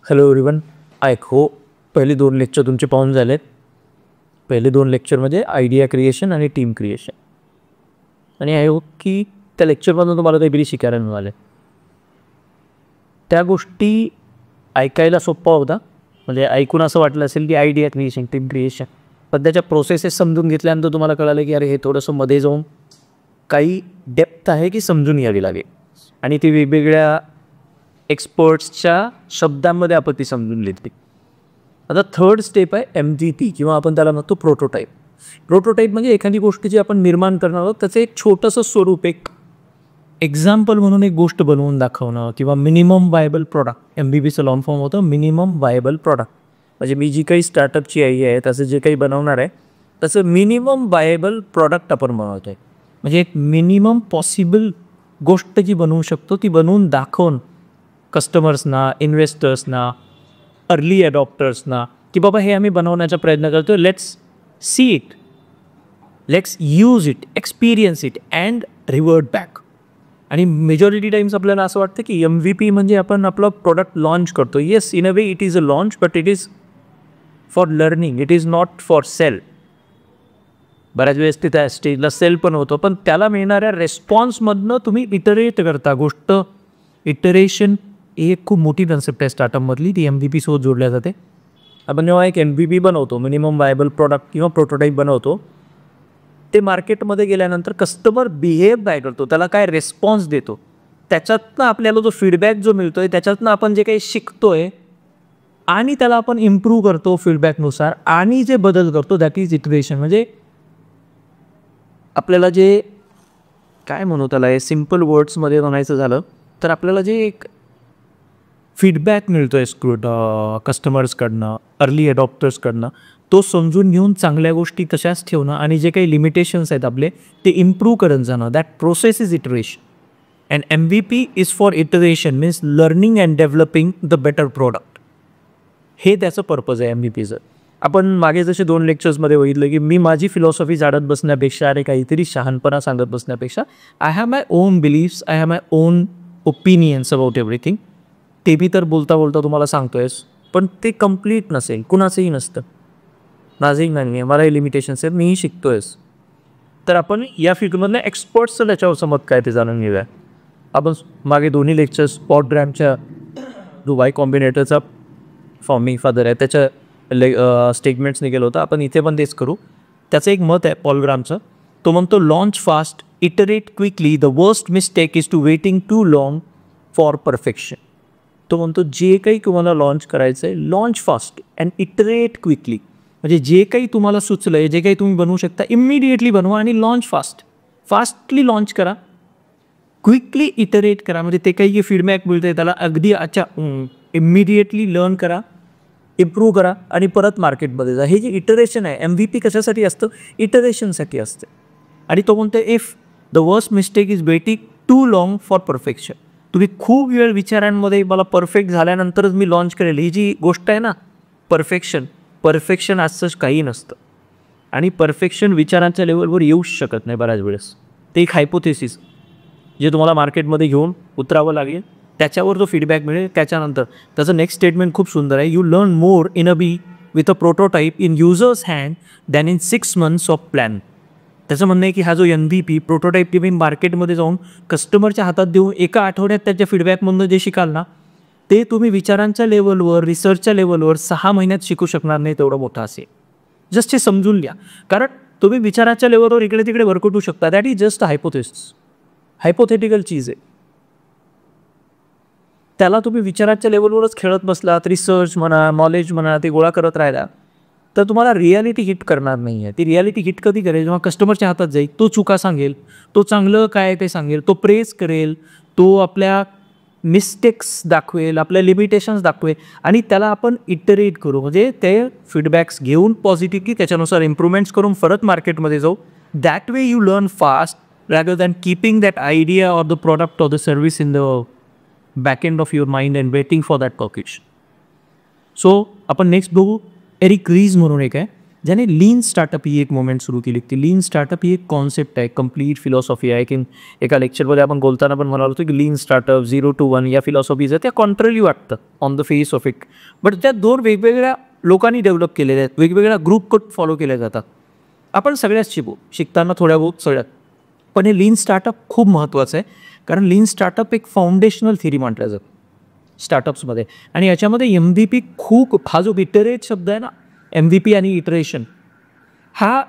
Hello everyone, I hope पहिले 2 lecture तुमचे पाहून झालेत. पहिले 2 लेक्चर म्हणजे आयडिया क्रिएशन आणि टीम क्रिएशन. आणि आय होप की त्या लेक्चरमधून तुम्हाला काहीतरी शिकायला मिळाले. त्या गोष्टी ऐकायला सोपा होता, म्हणजे ऐकून असं वाटलं असेल की आयडिया क्रिएशन, टीम क्रिएशन, पण त्याच्या प्रोसेसेस समजून घेतल्यानंतर तुम्हाला कळालं की अरे हे थोडंसं मध्ये जाऊन काही डेप्थ आहे की समजून घ्यावी लागेल आणि ती वेगवेगळ्या एक्सपर्ट्सच्या शब्दांमध्ये आपण ती समजून घेतली. आता थर्ड स्टेप आहे MVP किंवा आपण त्याला म्हणतो प्रोटोटाईप. प्रोटोटाईप म्हणजे एखादी गोष्ट जी आपण निर्माण करणार आहोत त्याचं एक छोटंसं स्वरूप, एक एक्झाम्पल म्हणून एक गोष्ट बनवून दाखवणं किंवा मिनिमम वायबल प्रॉडक्ट. MVPचं लॉंग फॉर्म होतं मिनिमम वायबल प्रॉडक्ट. म्हणजे मी जी काही स्टार्टअपची आहे त्याचं जे काही बनवणार आहे त्याचं मिनिमम वायबल प्रॉडक्ट आपण बनवतो आहे. म्हणजे एक मिनिमम पॉसिबल गोष्ट जी बनवू शकतो ती बनवून दाखवून कस्टमर्सना, इन्व्हेस्टर्सना, अर्ली अडॉप्टर्सना की बाबा हे आम्ही बनवण्याचा प्रयत्न करतो, let's see it, let's use it, experience it and revert back. आणि मेजॉरिटी टाइम्स आपल्याला असं वाटतं की MVP म्हणजे आपण आपलं प्रोडक्ट लॉन्च करतो. Yes, in a way it is a launch, but it is for learning, it is not for sale. बऱ्याच वेळेस ते त्या स्टेजला सेल पण होतं, पण त्याला मिळणाऱ्या रेस्पॉन्समधनं तुम्ही इटरेट करता. गोष्ट इटरेशन ही एक खूप मोठी कन्सेप्ट आहे स्टार्टअपमधली, ती MVP सोबत जोडल्या जाते. आपण जेव्हा एक MVP बनवतो, मिनिमम वायबल प्रॉडक्ट किंवा प्रोटोटाईप बनवतो, ते मार्केटमध्ये गेल्यानंतर कस्टमर बिहेव काय करतो, त्याला काय रिस्पॉन्स देतो, त्याच्यातनं आपल्याला जो फीडबॅक जो मिळतो आहे त्याच्यातनं आपण जे काही शिकतो आहे आणि त्याला आपण इम्प्रूव्ह करतो फीडबॅकनुसार आणि जे बदल करतो दॅट इज इटरेशन. म्हणजे आपल्याला जे काय म्हणू त्याला हे सिम्पल वर्ड्समध्ये म्हणायचं झालं तर आपल्याला जे एक फीडबॅक मिळतो आहे कस्टमर्सकडनं, अर्ली अडॉप्टर्सकडनं, तो समजून घेऊन चांगल्या गोष्टी तशाच ठेवणं आणि जे काही लिमिटेशन्स आहेत आपले ते इम्प्रूव्ह करत जाणं, that process is iteration. And MVP is for iteration, means learning and developing the better product. हे त्याचं पर्पज आहे MVPचं. आपण मागे जसे 2 लेक्चर्समध्ये बघितलं की मी माझी फिलॉसॉफी जाणत बसण्यापेक्षा, अरे काहीतरी शहाणपणा सांगत बसण्यापेक्षा, I have my on beliefs, I have my on opinions about everything. ते मी तर बोलता बोलता तुम्हाला सांगतोयस, पण ते कम्प्लीट नसेल, कुणाचंही नसतं. माझंही नाही आहे, मलाही लिमिटेशन्स आहेत, मीही शिकतोयस. तर आपण या फील्डमधल्या एक्सपर्ट्सचं त्याच्यावर मत काय ते जाणून घेऊया. आपण मागे दोन्ही लेक्चर्स पॉडग्रॅमच्या जो वाय कॉम्बिनेटरचा फॉर्मिंग फादर आहे त्याच्या स्टेटमेंट्स निघेलं होतं, आपण इथे पण तेच करू. त्याचं एक मत आहे पॉलग्रामचं, तो म्हणतो launch fast, iterate quickly, the worst mistake is to waiting too long for perfection. तो म्हणतो जे काही तुम्हाला लॉन्च करायचं आहे, launch fast and iterate quickly. म्हणजे जे काही तुम्हाला सुचलं आहे, जे काही तुम्ही बनवू शकता, इमिडिएटली बनवा आणि लॉन्च फास्टली लॉन्च करा, क्विकली इटरेट करा. म्हणजे ते काही फीडबॅक मिळतं आहे त्याला अगदी इमिडिएटली लर्न करा, इम्प्रूव्ह करा आणि परत मार्केटमध्ये जा. हे जे इटरेशन आहे, MVP कशासाठी असतं, इटरेशनसाठी असते. आणि तो म्हणतो if the worst mistake is waiting too long for perfection. तुम्ही खूप वेळ विचारांमध्ये मला परफेक्ट झाल्यानंतरच मी लॉन्च करेल, ही जी गोष्ट आहे ना, परफेक्शन असंच काही नसतं. आणि परफेक्शन विचारांच्या लेवलवर येऊच शकत नाही बऱ्याच वेळेस. ते एक हायपोथेसिस जे तुम्हाला मार्केटमध्ये घेऊन उतरावं लागेल, त्याच्यावर जो फीडबॅक मिळेल त्याच्यानंतर. त्याचं नेक्स्ट स्टेटमेंट खूप सुंदर आहे, you learn more in a B with a prototype in users hand than in 6 months of plan. त्याचं म्हणणं आहे की हा जो MVP प्रोटोटाईप तुम्ही मार्केटमध्ये जाऊन कस्टमरच्या हातात देऊन एका आठवड्यात त्याच्या फीडबॅकमधून जे शिकाल ना, ते तुम्ही विचारांच्या लेवलवर, रिसर्चच्या लेवलवर 6 महिन्यात शिकू शकणार नाही, तेवढं मोठं असेल. जस्ट हे समजून घ्या, कारण तुम्ही विचाराच्या लेवलवर इकडे तिकडे वर्क करू शकता, दॅट इज जस्ट हायपोथेटिकल चीज आहे. त्याला तुम्ही विचाराच्या लेवलवरच खेळत बसलात, रिसर्च म्हणा, नॉलेज म्हणा, ते गोळा करत राहिला तर तुम्हाला रियालिटी हिट करणार नाही आहे. ती रियालिटी हिट कधी करेल, जेव्हा कस्टमरच्या हातात जाईल, तो चुका सांगेल, तो चांगलं काय ते सांगेल, तो प्रेस करेल, तो आपल्या मिस्टेक्स दाखवेल, आपल्या लिमिटेशन्स दाखवेल आणि त्याला आपण इटरेट करू. म्हणजे ते फीडबॅक्स घेऊन पॉझिटिव्हली त्याच्यानुसार इम्प्रूव्हमेंट्स करून परत मार्केटमध्ये जाऊ. That way you learn fast rather than keeping that idea or the product or the service in the back end of your mind and waiting for that perfection. So आपण next बघू, Eric रीज म्हणून एक आहे, ज्याने लीन startup ही एक moment सुरू केली. ती लीन स्टार्टअप ही एक कॉन्सेप्ट आहे, कंप्लीट फिलॉसॉफी आहे. की एका लेक्चरमध्ये आपण बोलताना पण म्हणालो होतो की लीन स्टार्टअप 0 to 1 या फिलॉसॉफीज त्या कॉन्ट्ररी वाटतं on the face of it, but त्या 2 वेगवेगळ्या लोकांनी डेव्हलप केलेल्या आहेत, वेगवेगळ्या ग्रुप फॉलो केले जातात. आपण सगळ्याच शिकताना थोड्या बहुत सगळ्यात, पण हे लीन स्टार्टअप खूप महत्त्वाचं आहे. कारण लीन स्टार्टअप एक फाउंडेशनल थिअरी म्हटलं जातं स्टार्टअप्समध्ये. आणि याच्यामध्ये MVP खूप, हा जो इटरेट शब्द आहे ना, MVP आणि इटरेशन, हा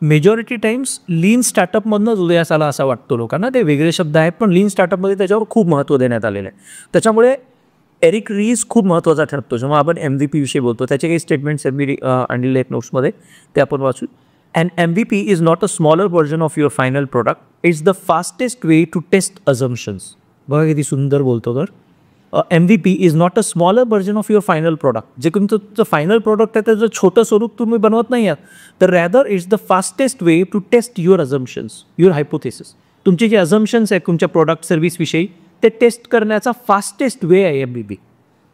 मेजॉरिटी टाइम्स लीन स्टार्टअपमधनंच उदयास आला असं वाटतो लोकांना. ते वेगळे शब्द आहेत, पण लीन स्टार्टअपमध्ये त्याच्यावर खूप महत्त्व देण्यात आलेलं आहे. त्याच्यामुळे एरिक रीज खूप महत्त्वाचा ठरतो. जेव्हा आपण MVP विषयी बोलतो, त्याचे काही स्टेटमेंट्स मी आणलेले आहेत नोट्समध्ये, ते आपण वाचू. An MVP is not a smaller version of your final product. It's the fastest way to test assumptions. बघा किती सुंदर बोलतो तर. MVP is not a smaller version of your final product. जे तुमचं फायनल प्रोडक्ट आहे त्याचं छोटं स्वरूप तुम्ही बनवत नाही आहात, तर rather it's the fastest way to test your assumptions, your hypothesis. तुमचे जे अझम्पशन्स आहेत तुमच्या प्रोडक्ट सर्व्हिसविषयी, ते टेस्ट करण्याचा फास्टेस्ट वे आहे MVP.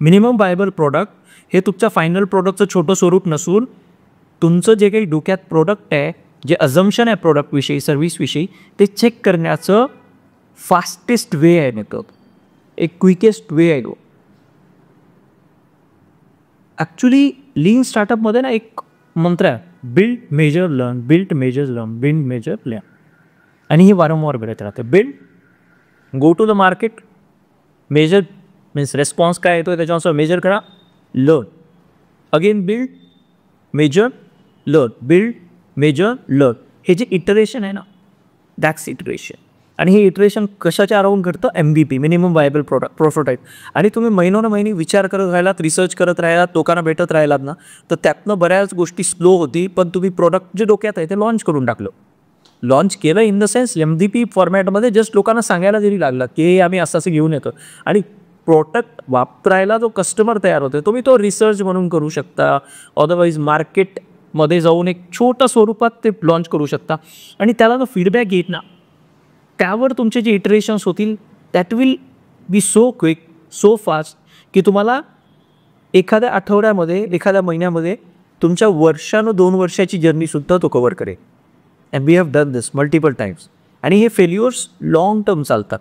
मिनिमम वायबल प्रोडक्ट हे तुमच्या फायनल प्रोडक्टचं छोटं स्वरूप नसून, तुमचं जे काही डोक्यात प्रोडक्ट आहे, जे अझम्पशन आहे प्रोडक्टविषयी, सर्व्हिसविषयी, ते चेक करण्याचं फास्टेस्ट वे आहे मेथड, एक क्विकेस्ट वे आहे तो. ॲक्च्युली लीन स्टार्टअपमध्ये ना एक मंत्र आहे, build measure learn, build measure learn, build measure learn. आणि हे वारंवार भेटत राहते. Build, go to the market, measure means response काय येतो त्याच्यानुसार मेजर करा, learn, again build, measure, learn, build, measure, learn. हे जे इटरेशन आहे ना, दॅट्स इटरेशन. आणि हे इटरेशन कशाच्या अराउंड घडतं? MVP, minimum viable prototype. आणि तुम्ही महिनोन विचार करत राहिलात, रिसर्च करत राहिलात, लोकांना भेटत राहिलात ना, तर त्यातनं बऱ्याच गोष्टी स्लो होती, पण तुम्ही प्रोडक्ट जे डोक्यात आहे ते लॉन्च करून टाकलं. लॉन्च केलं इन द सेन्स MVP फॉर्मॅटमध्ये, जस्ट लोकांना सांगायला जरी लागला की हे आम्ही असं घेऊन येतो. आणि प्रोडक्ट वापरायला जो कस्टमर तयार होतो तुम्ही तो रिसर्च म्हणून करू शकता, अदरवाईज मार्केटमध्ये जाऊन एक छोट्या स्वरूपात ते लॉन्च करू शकता. आणि त्याला जो फीडबॅक येत ना, त्यावर तुमचे जे इटरेशन्स होतील that will be so quick, so fast, की तुम्हाला एखाद्या आठवड्यामध्ये, एखाद्या महिन्यामध्ये तुमच्या 2 वर्षाची जर्नीसुद्धा तो कवर करेल. And we have done this multiple times. आणि हे फेल्युअर्स लॉंग टर्म चालतात.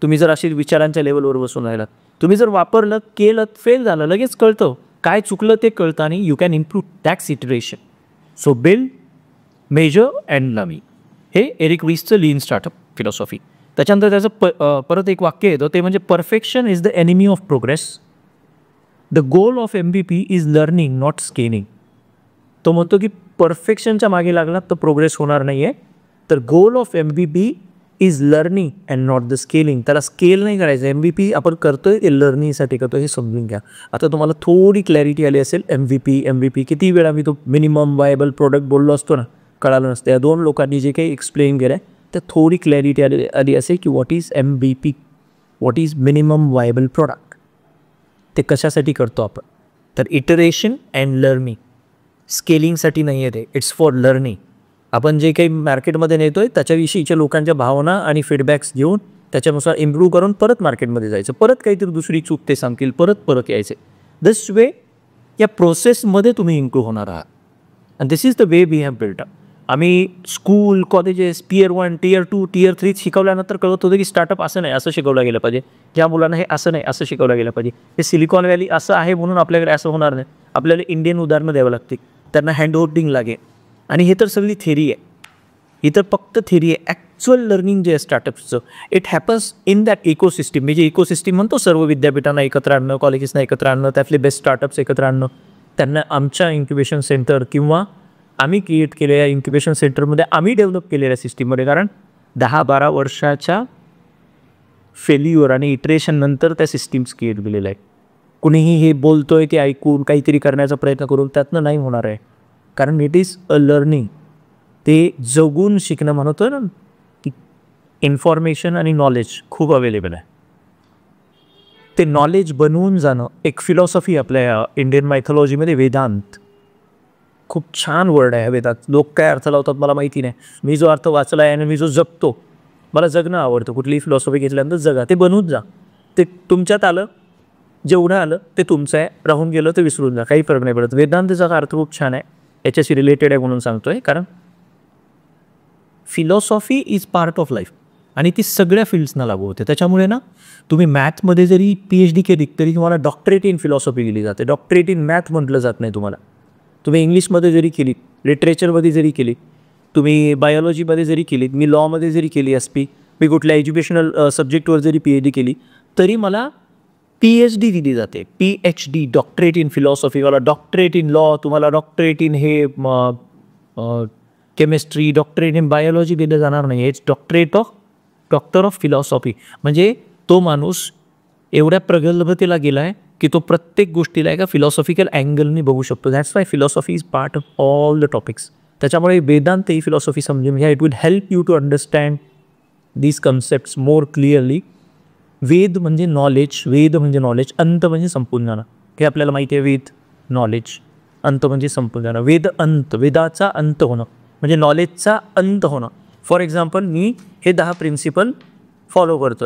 तुम्ही जर अशी विचारांच्या लेवलवर बसून राहिलात, तुम्ही जर वापरलं, केलं, फेल झालं, लगेच कळतं काय चुकलं ते कळतं आणि you can improve that's iteration. So build, measure and learn. हे एरिक रीजचं लीन स्टार्टअप फिलॉसॉफी. त्याच्यानंतर त्याचं परत एक वाक्य येतं, ते म्हणजे perfection is the enemy of progress. The goal of MVP is learning not scaling. तो म्हणतो की परफेक्शनच्या मागे लागला तर प्रोग्रेस होणार नाही आहे, तर गोल of MVP is learning and not the scaling. त्याला स्केल नाही करायचं. MVP आपण करतोय ते लर्निंगसाठी करतोय, हे समजून घ्या. आता तुम्हाला थोडी क्लॅरिटी आली असेल. MVP किती वेळा मी तो मिनिमम वायबल प्रोडक्ट बोललो असतो ना, कळालं नसतं. या 2 लोकांनी जे काही एक्सप्लेन केलं आहे तर थोडी क्लॅरिटी आली असेल की what is MVP, what is minimum viable product, ते कशासाठी करतो आपण. तर इटरेशन अँड लर्निंग, स्केलिंगसाठी नाही आहे ते, इट्स फॉर लर्निंग. आपण जे काही मार्केटमध्ये नेतो आहे त्याच्याविषयीच्या लोकांच्या भावना आणि फीडबॅक्स घेऊन त्याच्यानुसार इम्प्रूव्ह करून परत मार्केटमध्ये जायचं, परत काहीतरी दुसरी चूक ते सांगतील, परत यायचे. दिस वे या प्रोसेसमध्ये तुम्ही इम्प्रूव्ह होणार आहात. And this is the way we have built up. आम्ही school, colleges, Tier 1, Tier 2, Tier 3 शिकवल्यानंतर कळत होतं की स्टार्टअप असं नाही, असं शिकवलं गेलं पाहिजे. ज्या मुलांना हे असं नाही, असं शिकवलं गेलं पाहिजे. हे सिलिकॉन व्हॅली असं आहे म्हणून आपल्याकडे असं होणार नाही. आपल्याला इंडियन उदाहरणं द्यावं लागतील, त्यांना हँड होल्डिंग लागेल. आणि हे तर सगळी थेरी आहे. ही तर फक्त थेरी आहे. ॲक्च्युअल लर्निंग जे आहे स्टार्टअप्सचं, it happens in that ecosystem. मी जे इकोसिस्टीम म्हणतो, सर्व विद्यापीठांना एकत्र आणणं, कॉलेजेसना एकत्र आणणं, त्यातले बेस्ट स्टार्टअप्स एकत्र आणणं, त्यांना आमच्या इन्क्युबेशन सेंटर किंवा आम्ही क्रिएट केलेल्या इन्क्युबेशन सेंटरमध्ये आम्ही डेव्हलप केलेल्या सिस्टीममध्ये. कारण 10-12 वर्षाच्या फेल्युअर आणि इटरेशन नंतर त्या सिस्टीम्स क्रिएट केलेल्या आहे. कुणीही हे बोलतोय ते ऐकून काहीतरी करण्याचा प्रयत्न करून त्यातनं नाही होणार आहे. कारण इट इज अ लर्निंग. ते जगून शिकणं म्हणतो ना, की इन्फॉर्मेशन आणि नॉलेज खूप अवेलेबल आहे. ते नॉलेज बनवून जाणं एक फिलॉसॉफी आपल्या इंडियन मायथॉलॉजीमध्ये. वेदांत खूप छान वर्ड आहे वेदांत. लोक काय अर्थ लावतात मला माहिती नाही. मी जो अर्थ वाचला आहे आणि मी जो जगतो, मला जगणं आवडतं. कुठलीही फिलॉसॉफी घेतल्यानंतर जगा, ते बनवून जा. ते तुमच्यात आलं, जेवढं आलं ते तुमचं आहे, राहून गेलं ते विसरून जा, काही फरक नाही पडत. वेदांताचा अर्थ खूप छान आहे. याच्याशी रिलेटेड आहे म्हणून सांगतो आहे, कारण philosophy is part of life आणि ती सगळ्या फील्ड्सना लागू होते. त्याच्यामुळे ना तुम्ही मॅथमध्ये जरी PhD केली तरी तुम्हाला डॉक्टरेट इन फिलॉसॉफी केली जाते. डॉक्टरेट इन मॅथ म्हटलं जात नाही तुम्हाला. तुम्ही इंग्लिशमध्ये जरी केली, लिटरेचरमध्ये जरी केली, तुम्ही बायोलॉजीमध्ये जरी केली, मी लॉमध्ये जरी केली SP, मी कुठल्या एज्युकेशनल सब्जेक्टवर जरी PhD केली तरी मला PhD दिली जाते. PhD डॉक्टरेट इन फिलॉसॉफी, मला डॉक्टरेट इन लॉ, तुम्हाला डॉक्टरेट इन हे केमिस्ट्री, डॉक्टरेट इन बायोलॉजी दिलं जाणार नाही. हेच डॉक्टर ऑफ फिलॉसॉफी. म्हणजे तो माणूस एवढ्या प्रगल्भतेला गेला आहे की तो प्रत्येक गोष्टीला एका फिलॉसॉफिकल अँगलनी बघू शकतो. That's why philosophy is part of all the topics. त्याच्यामुळे वेदांत ही फिलॉसॉफी समजून घ्या. It will help you to understand these concepts more clearly. Veda म्हणजे नॉलेज, अंत म्हणजे संपूर्ण. हे आपल्याला माहिती आहे. वेद नॉलेज, अंत म्हणजे संपूर्ण. वेद अंत, वेदाचा अंत होणं म्हणजे नॉलेजचा अंत होणं. फॉर एक्झाम्पल, मी हे 10 प्रिन्सिपल फॉलो करतो.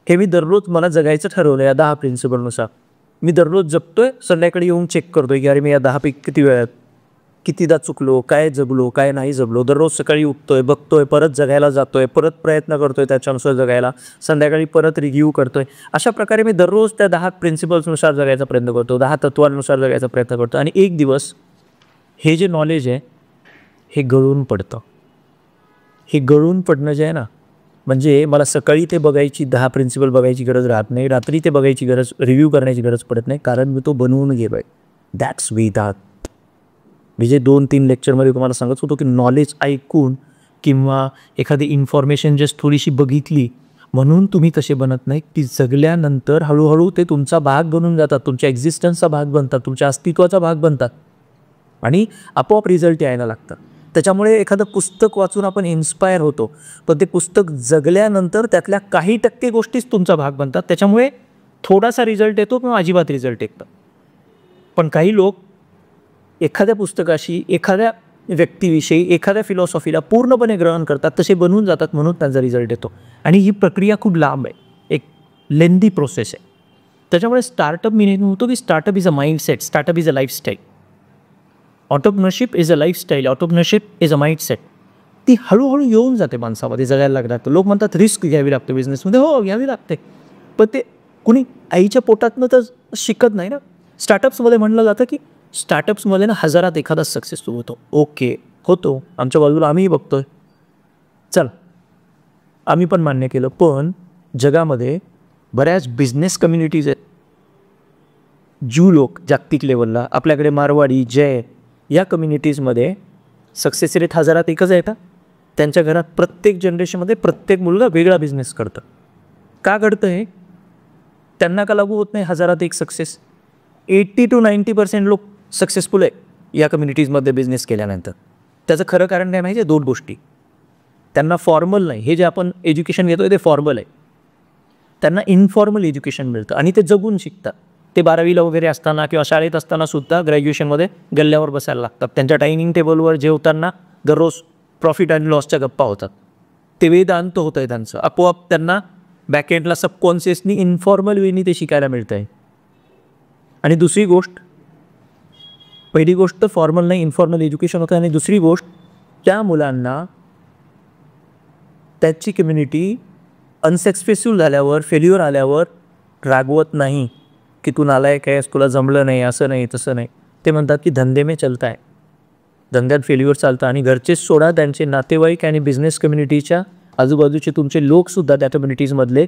हे मी दररोज मला जगायचं ठरवलं या 10 प्रिन्सिपलनुसार. मी दररोज जगतोय, संध्याकाळी येऊन चेक करतोय की अरे मी या 10पैकी किती वेळात कितीदा चुकलो, काय जगलो, काय नाही जगलो. दररोज सकाळी उठतोय, बघतोय, परत जगायला जातोय, परत प्रयत्न करतोय त्याच्यानुसार जगायला, संध्याकाळी परत रिव्ह्यू करतोय. अशा प्रकारे मी दररोज त्या 10 प्रिन्सिपल्सनुसार जगायचा प्रयत्न करतो, 10 तत्वांनुसार जगायचा प्रयत्न करतो. आणि एक दिवस हे जे नॉलेज आहे हे गळून पडतं. हे गळून पडणं जे आहे ना, म्हणजे मला सकाळी ते बघायची 10 प्रिन्सिपल बघायची गरज राहत नाही, रात्री ते बघायची गरज, रिव्ह्यू करण्याची गरज पडत नाही, कारण मी तो बनवून गेलो आहे. दॅट्स वेदांत. मी जे 2-3 लेक्चरमध्ये तुम्हाला सांगत होतो की नॉलेज ऐकून किंवा एखादी इन्फॉर्मेशन जस्ट थोडीशी बघितली म्हणून तुम्ही तसे बनत नाही. ती जगल्यानंतर हळूहळू ते तुमचा भाग बनून जातात, तुमच्या एक्झिस्टन्सचा भाग बनतात, तुमच्या अस्तित्वाचा भाग बनतात आणि आपोआप रिझल्ट यायला लागतात. त्याच्यामुळे एखादं पुस्तक वाचून आपण इन्स्पायर होतो, पण ते पुस्तक जगल्यानंतर त्यातल्या काही टक्के गोष्टीच तुमचा भाग बनतात. त्याच्यामुळे थोडासा रिझल्ट येतो किंवा अजिबात रिझल्ट येतं. पण काही लोक एखाद्या पुस्तकाशी, एखाद्या व्यक्तीविषयी, एखाद्या फिलॉसॉफीला पूर्णपणे ग्रहण करतात, तसे बनवून जातात, म्हणून त्यांचा रिझल्ट येतो. आणि ही प्रक्रिया खूप लांब आहे, एक लेंदी प्रोसेस आहे. त्याच्यामुळे स्टार्टअप मी नेहमी म्हणतो की startup is a mindset, startup is a lifestyle. Entrepreneurship is a lifestyle, entrepreneurship is a mindset. ती हळूहळू येऊन जाते माणसामध्ये, जगायला लागतात. लोक म्हणतात रिस्क घ्यावी लागते बिझनेसमध्ये. हो, घ्यावी लागते, पण ते कुणी आईच्या पोटातनं तर शिकत नाही ना. स्टार्टअप्समध्ये म्हणलं जातं की स्टार्टअप्समध्ये ना 1000 एखादा सक्सेस होतो. ओके, होतो, आमच्या बाजूला आम्हीही बघतोय, चल आम्ही पण मान्य केलं. पण जगामध्ये बऱ्याच बिझनेस कम्युनिटीज आहेत. ज्यू लोक जागतिक लेवलला, आपल्याकडे मारवाडी, जय, या कम्युनिटीजमध्ये सक्सेस रेट 1000 एकच आहे का? त्यांच्या घरात प्रत्येक जनरेशनमध्ये प्रत्येक मुलगा वेगळा बिझनेस करतं. का घडतं हे? त्यांना का लागू होत नाही 1000 एक सक्सेस? 80 to 90% लोक सक्सेसफुल आहे या कम्युनिटीजमध्ये बिझनेस केल्यानंतर. त्याचं खरं कारण काय माहिती आहे? 2 गोष्टी. त्यांना फॉर्मल नाही, हे जे आपण एज्युकेशन घेतो ते फॉर्मल आहे. त्यांना इनफॉर्मल एज्युकेशन मिळतं आणि ते जगून शिकतात. ते 12वीला वगैरे असताना किंवा शाळेत असताना सुद्धा ग्रॅज्युएशनमध्ये गल्ल्यावर बसायला लागतात. त्यांच्या डायनिंग टेबलवर जेवताना दररोज प्रॉफिट आणि लॉसच्या गप्पा होतात. ते वेदांत होतं आहे त्यांचं. आपोआप त्यांना बॅकएंडला सबकॉन्शियसली इन्फॉर्मल वेनी ते शिकायला मिळतं आहे. आणि दुसरी गोष्ट, पहिली गोष्ट फॉर्मल नाही, इन्फॉर्मल एज्युकेशन होतं. आणि दुसरी गोष्ट, त्या मुलांना त्याची कम्युनिटी अनसक्सेसफुल झाल्यावर, फेल्युअर आल्यावर रागवत नाही की तू नालायक आहेस, तुला जमलं नाही, असं नाही, तसं नाही. ते म्हणतात की धंदे में चलता आहे, धंद्यात फेल्युअर चालतं. आणि घरचेच सोडा, त्यांचे नातेवाईक आणि बिझनेस कम्युनिटीच्या आजूबाजूचे तुमचे लोकसुद्धा त्या कम्युनिटीजमधले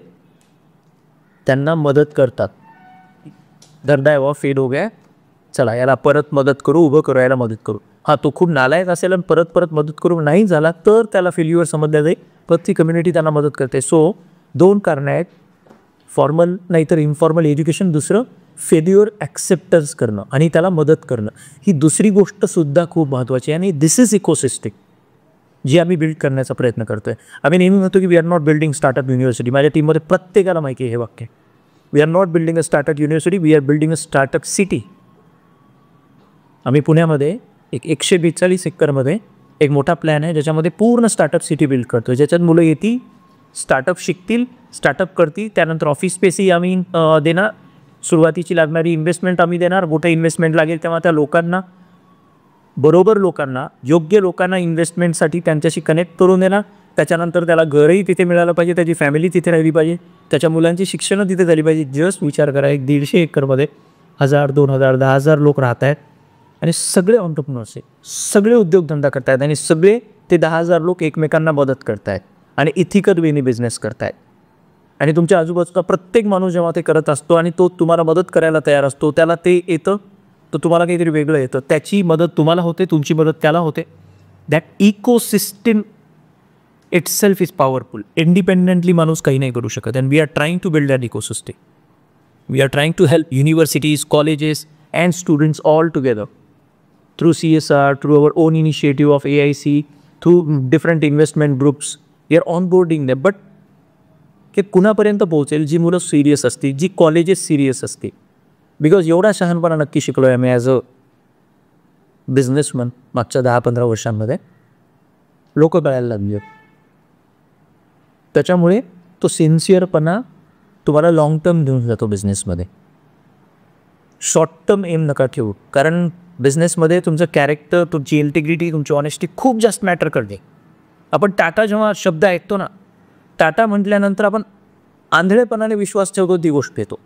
त्यांना मदत करतात. धंदा आहे वा, फेल हो गया, चला याला परत मदत करू, उभं करू, याला मदत करू. हां, तो खूप नालायक असेल आणि परत मदत करू नाही झाला तर त्याला फेल्युअर समजल्या जाईल, पण ती कम्युनिटी त्यांना मदत करते. सो 2 कारणं आहेत, फॉर्मल नाहीतर इन्फॉर्मल एज्युकेशन, दुसरं फेल्युअर ॲक्सेप्टन्स करणं आणि त्याला मदत करणं. ही दुसरी गोष्टसुद्धा खूप महत्त्वाची आहे. आणि दिस इज इकोसिस्टिक जी आम्ही बिल्ड करण्याचा प्रयत्न करतो आहे. आम्ही नेहमी म्हणतो की we are not building startup university. माझ्या टीममध्ये प्रत्येकाला माहिती आहे हे वाक्य. We are not building a startup university, we are building a startup city. आम्ही पुण्यामध्ये एक 142 एकरमध्ये एक मोठा प्लॅन आहे, ज्याच्यामध्ये पूर्ण स्टार्टअप सिटी बिल्ड करतो. ज्याच्यात मुलं येतील, स्टार्टअप शिकतील, स्टार्टअप करतील, त्यानंतर ऑफिस स्पेसही आम्ही देणार, सुरुवातीची लागणारी इन्व्हेस्टमेंट आम्ही देणार. मोठं इन्व्हेस्टमेंट लागेल तेव्हा त्या लोकांना बरोबर लोकांना, योग्य लोकांना इन्व्हेस्टमेंटसाठी त्यांच्याशी कनेक्ट करून देणार. त्याच्यानंतर त्याला घरही तिथे मिळालं पाहिजे, त्याची फॅमिली तिथे राहिली पाहिजे, त्याच्या मुलांची शिक्षणं तिथे झाली पाहिजे. जस्ट विचार करा, 150 एकरमध्ये 1000, 2000, 10,000 लोक राहत आहेत आणि सगळे ऑन्टरप्रिनर्स आहेत, सगळे उद्योगधंदा करत आहेत आणि सगळे ते 10,000 लोक एकमेकांना मदत करत आहेत आणि इथिकल वेनी बिझनेस करत आहेत. आणि तुमच्या आजूबाजूचा प्रत्येक माणूस जेव्हा ते करत असतो आणि तो तुम्हाला मदत करायला तयार असतो, त्याला ते येतं, तर तुम्हाला काहीतरी वेगळं येतं. त्याची मदत तुम्हाला होते, तुमची मदत त्याला होते. That ecosystem itself is powerful. Independently माणूस काही नाही करू शकत. And we are trying to build that ecosystem. We are trying to help universities, colleges and students all together through CSR, through our own initiative of AIC, through different investment groups. We are on boarding them. But की कुणापर्यंत पोहोचेल? जी मुलं serious असतील, जी colleges serious असतील. Because एवढा शहाणपणा नक्की शिकलो आहे मी ॲज अ बिझनेसमन मागच्या 10-15 वर्षांमध्ये. लोक कळायला लागले. त्याच्यामुळे तो सिन्सिअरपणा तुम्हाला लाँग टर्म घेऊन जातो बिझनेसमध्ये. शॉर्ट टर्म एम नका ठेवू, कारण बिझनेसमध्ये तुमचं कॅरेक्टर, तुमची इंटिग्रिटी, तुमची ऑनेस्टी खूप जास्त मॅटर करते. आपण टाटा जेव्हा शब्द ऐकतो ना, टाटा म्हटल्यानंतर आपण आंधळेपणाने विश्वास ठेवतो, ती गोष्ट येतो.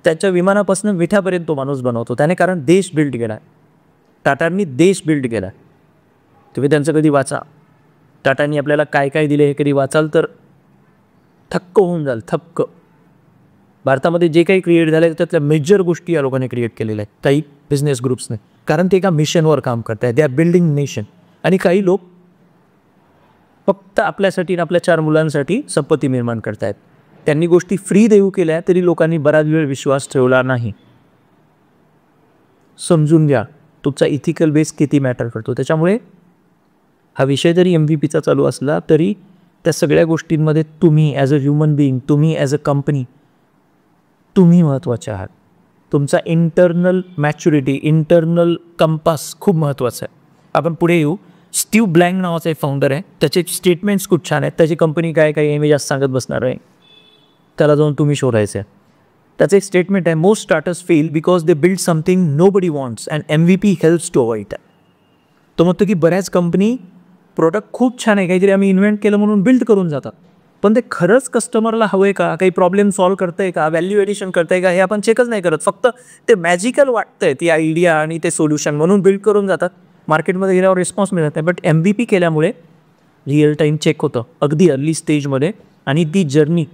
त्याच्या विमानापासून विठ्यापर्यंत तो माणूस बनवतो त्याने, कारण देश बिल्ड केला आहे. टाटांनी देश बिल्ड केला आहे. तुम्ही त्यांचं कधी वाचा. टाटांनी आपल्याला काय काय दिले हे कधी वाचाल तर थक्क होऊन जाल, थक्क. भारतामध्ये जे काही क्रिएट झालं त्यातल्या मेजर गोष्टी या लोकांनी क्रिएट केलेल्या आहेत, काही बिझनेस ग्रुप्सने, कारण ते एका मिशनवर काम करत आहेत. They are building nation. आणि काही लोक फक्त आपल्यासाठी आणि आपल्या 4 मुलांसाठी संपत्ती निर्माण करत आहेत. त्यांनी गोष्टी फ्री देऊ केल्या तरी लोकांनी बराच वेळ विश्वास ठेवला नाही. समजून घ्या तुमचा इथिकल बेस किती मॅटर करतो. त्याच्यामुळे हा विषय जरी MVP चालू असला तरी त्या सगळ्या गोष्टींमध्ये तुम्ही ॲज अ ह्युमन बिईंग, तुम्ही ॲज अ कंपनी, तुम्ही महत्त्वाचे आहात. तुमचा इंटरनल मॅच्युरिटी, इंटरनल कंपास खूप महत्त्वाचा आहे. आपण पुढे येऊ. स्टीव्ह ब्लँक नावाचा एक फाउंडर आहे. त्याचे स्टेटमेंट्स खूप छान आहेत. त्याची कंपनी काय काय आहे मी जास्त सांगत बसणार आहे, त्याला जाऊन तुम्ही शोधायचं आहे. त्याचं एक स्टेटमेंट आहे, most starters fail because they build something nobody wants and MVP helps to avoid that. तो म्हणतो की बऱ्याच कंपनी प्रोडक्ट खूप छान आहे, काहीतरी आम्ही इन्व्हेंट केलं म्हणून बिल्ड करून जातात, पण ते खरंच कस्टमरला हवं आहे का, काही प्रॉब्लेम सॉल्व्ह करतं आहे का, व्हॅल्यू ॲडिशन करतं आहे का, हे आपण चेकच नाही करत. फक्त ते मॅजिकल वाटतं आहे ती आयडिया आणि ते सोल्युशन म्हणून बिल्ड करून जातात. मार्केटमध्ये गेल्यावर रिस्पॉन्स मिळत नाही. बट MVP केल्यामुळे रिअल टाईम चेक होतं अगदी अर्ली स्टेजमध्ये. आणि ती जर्नी,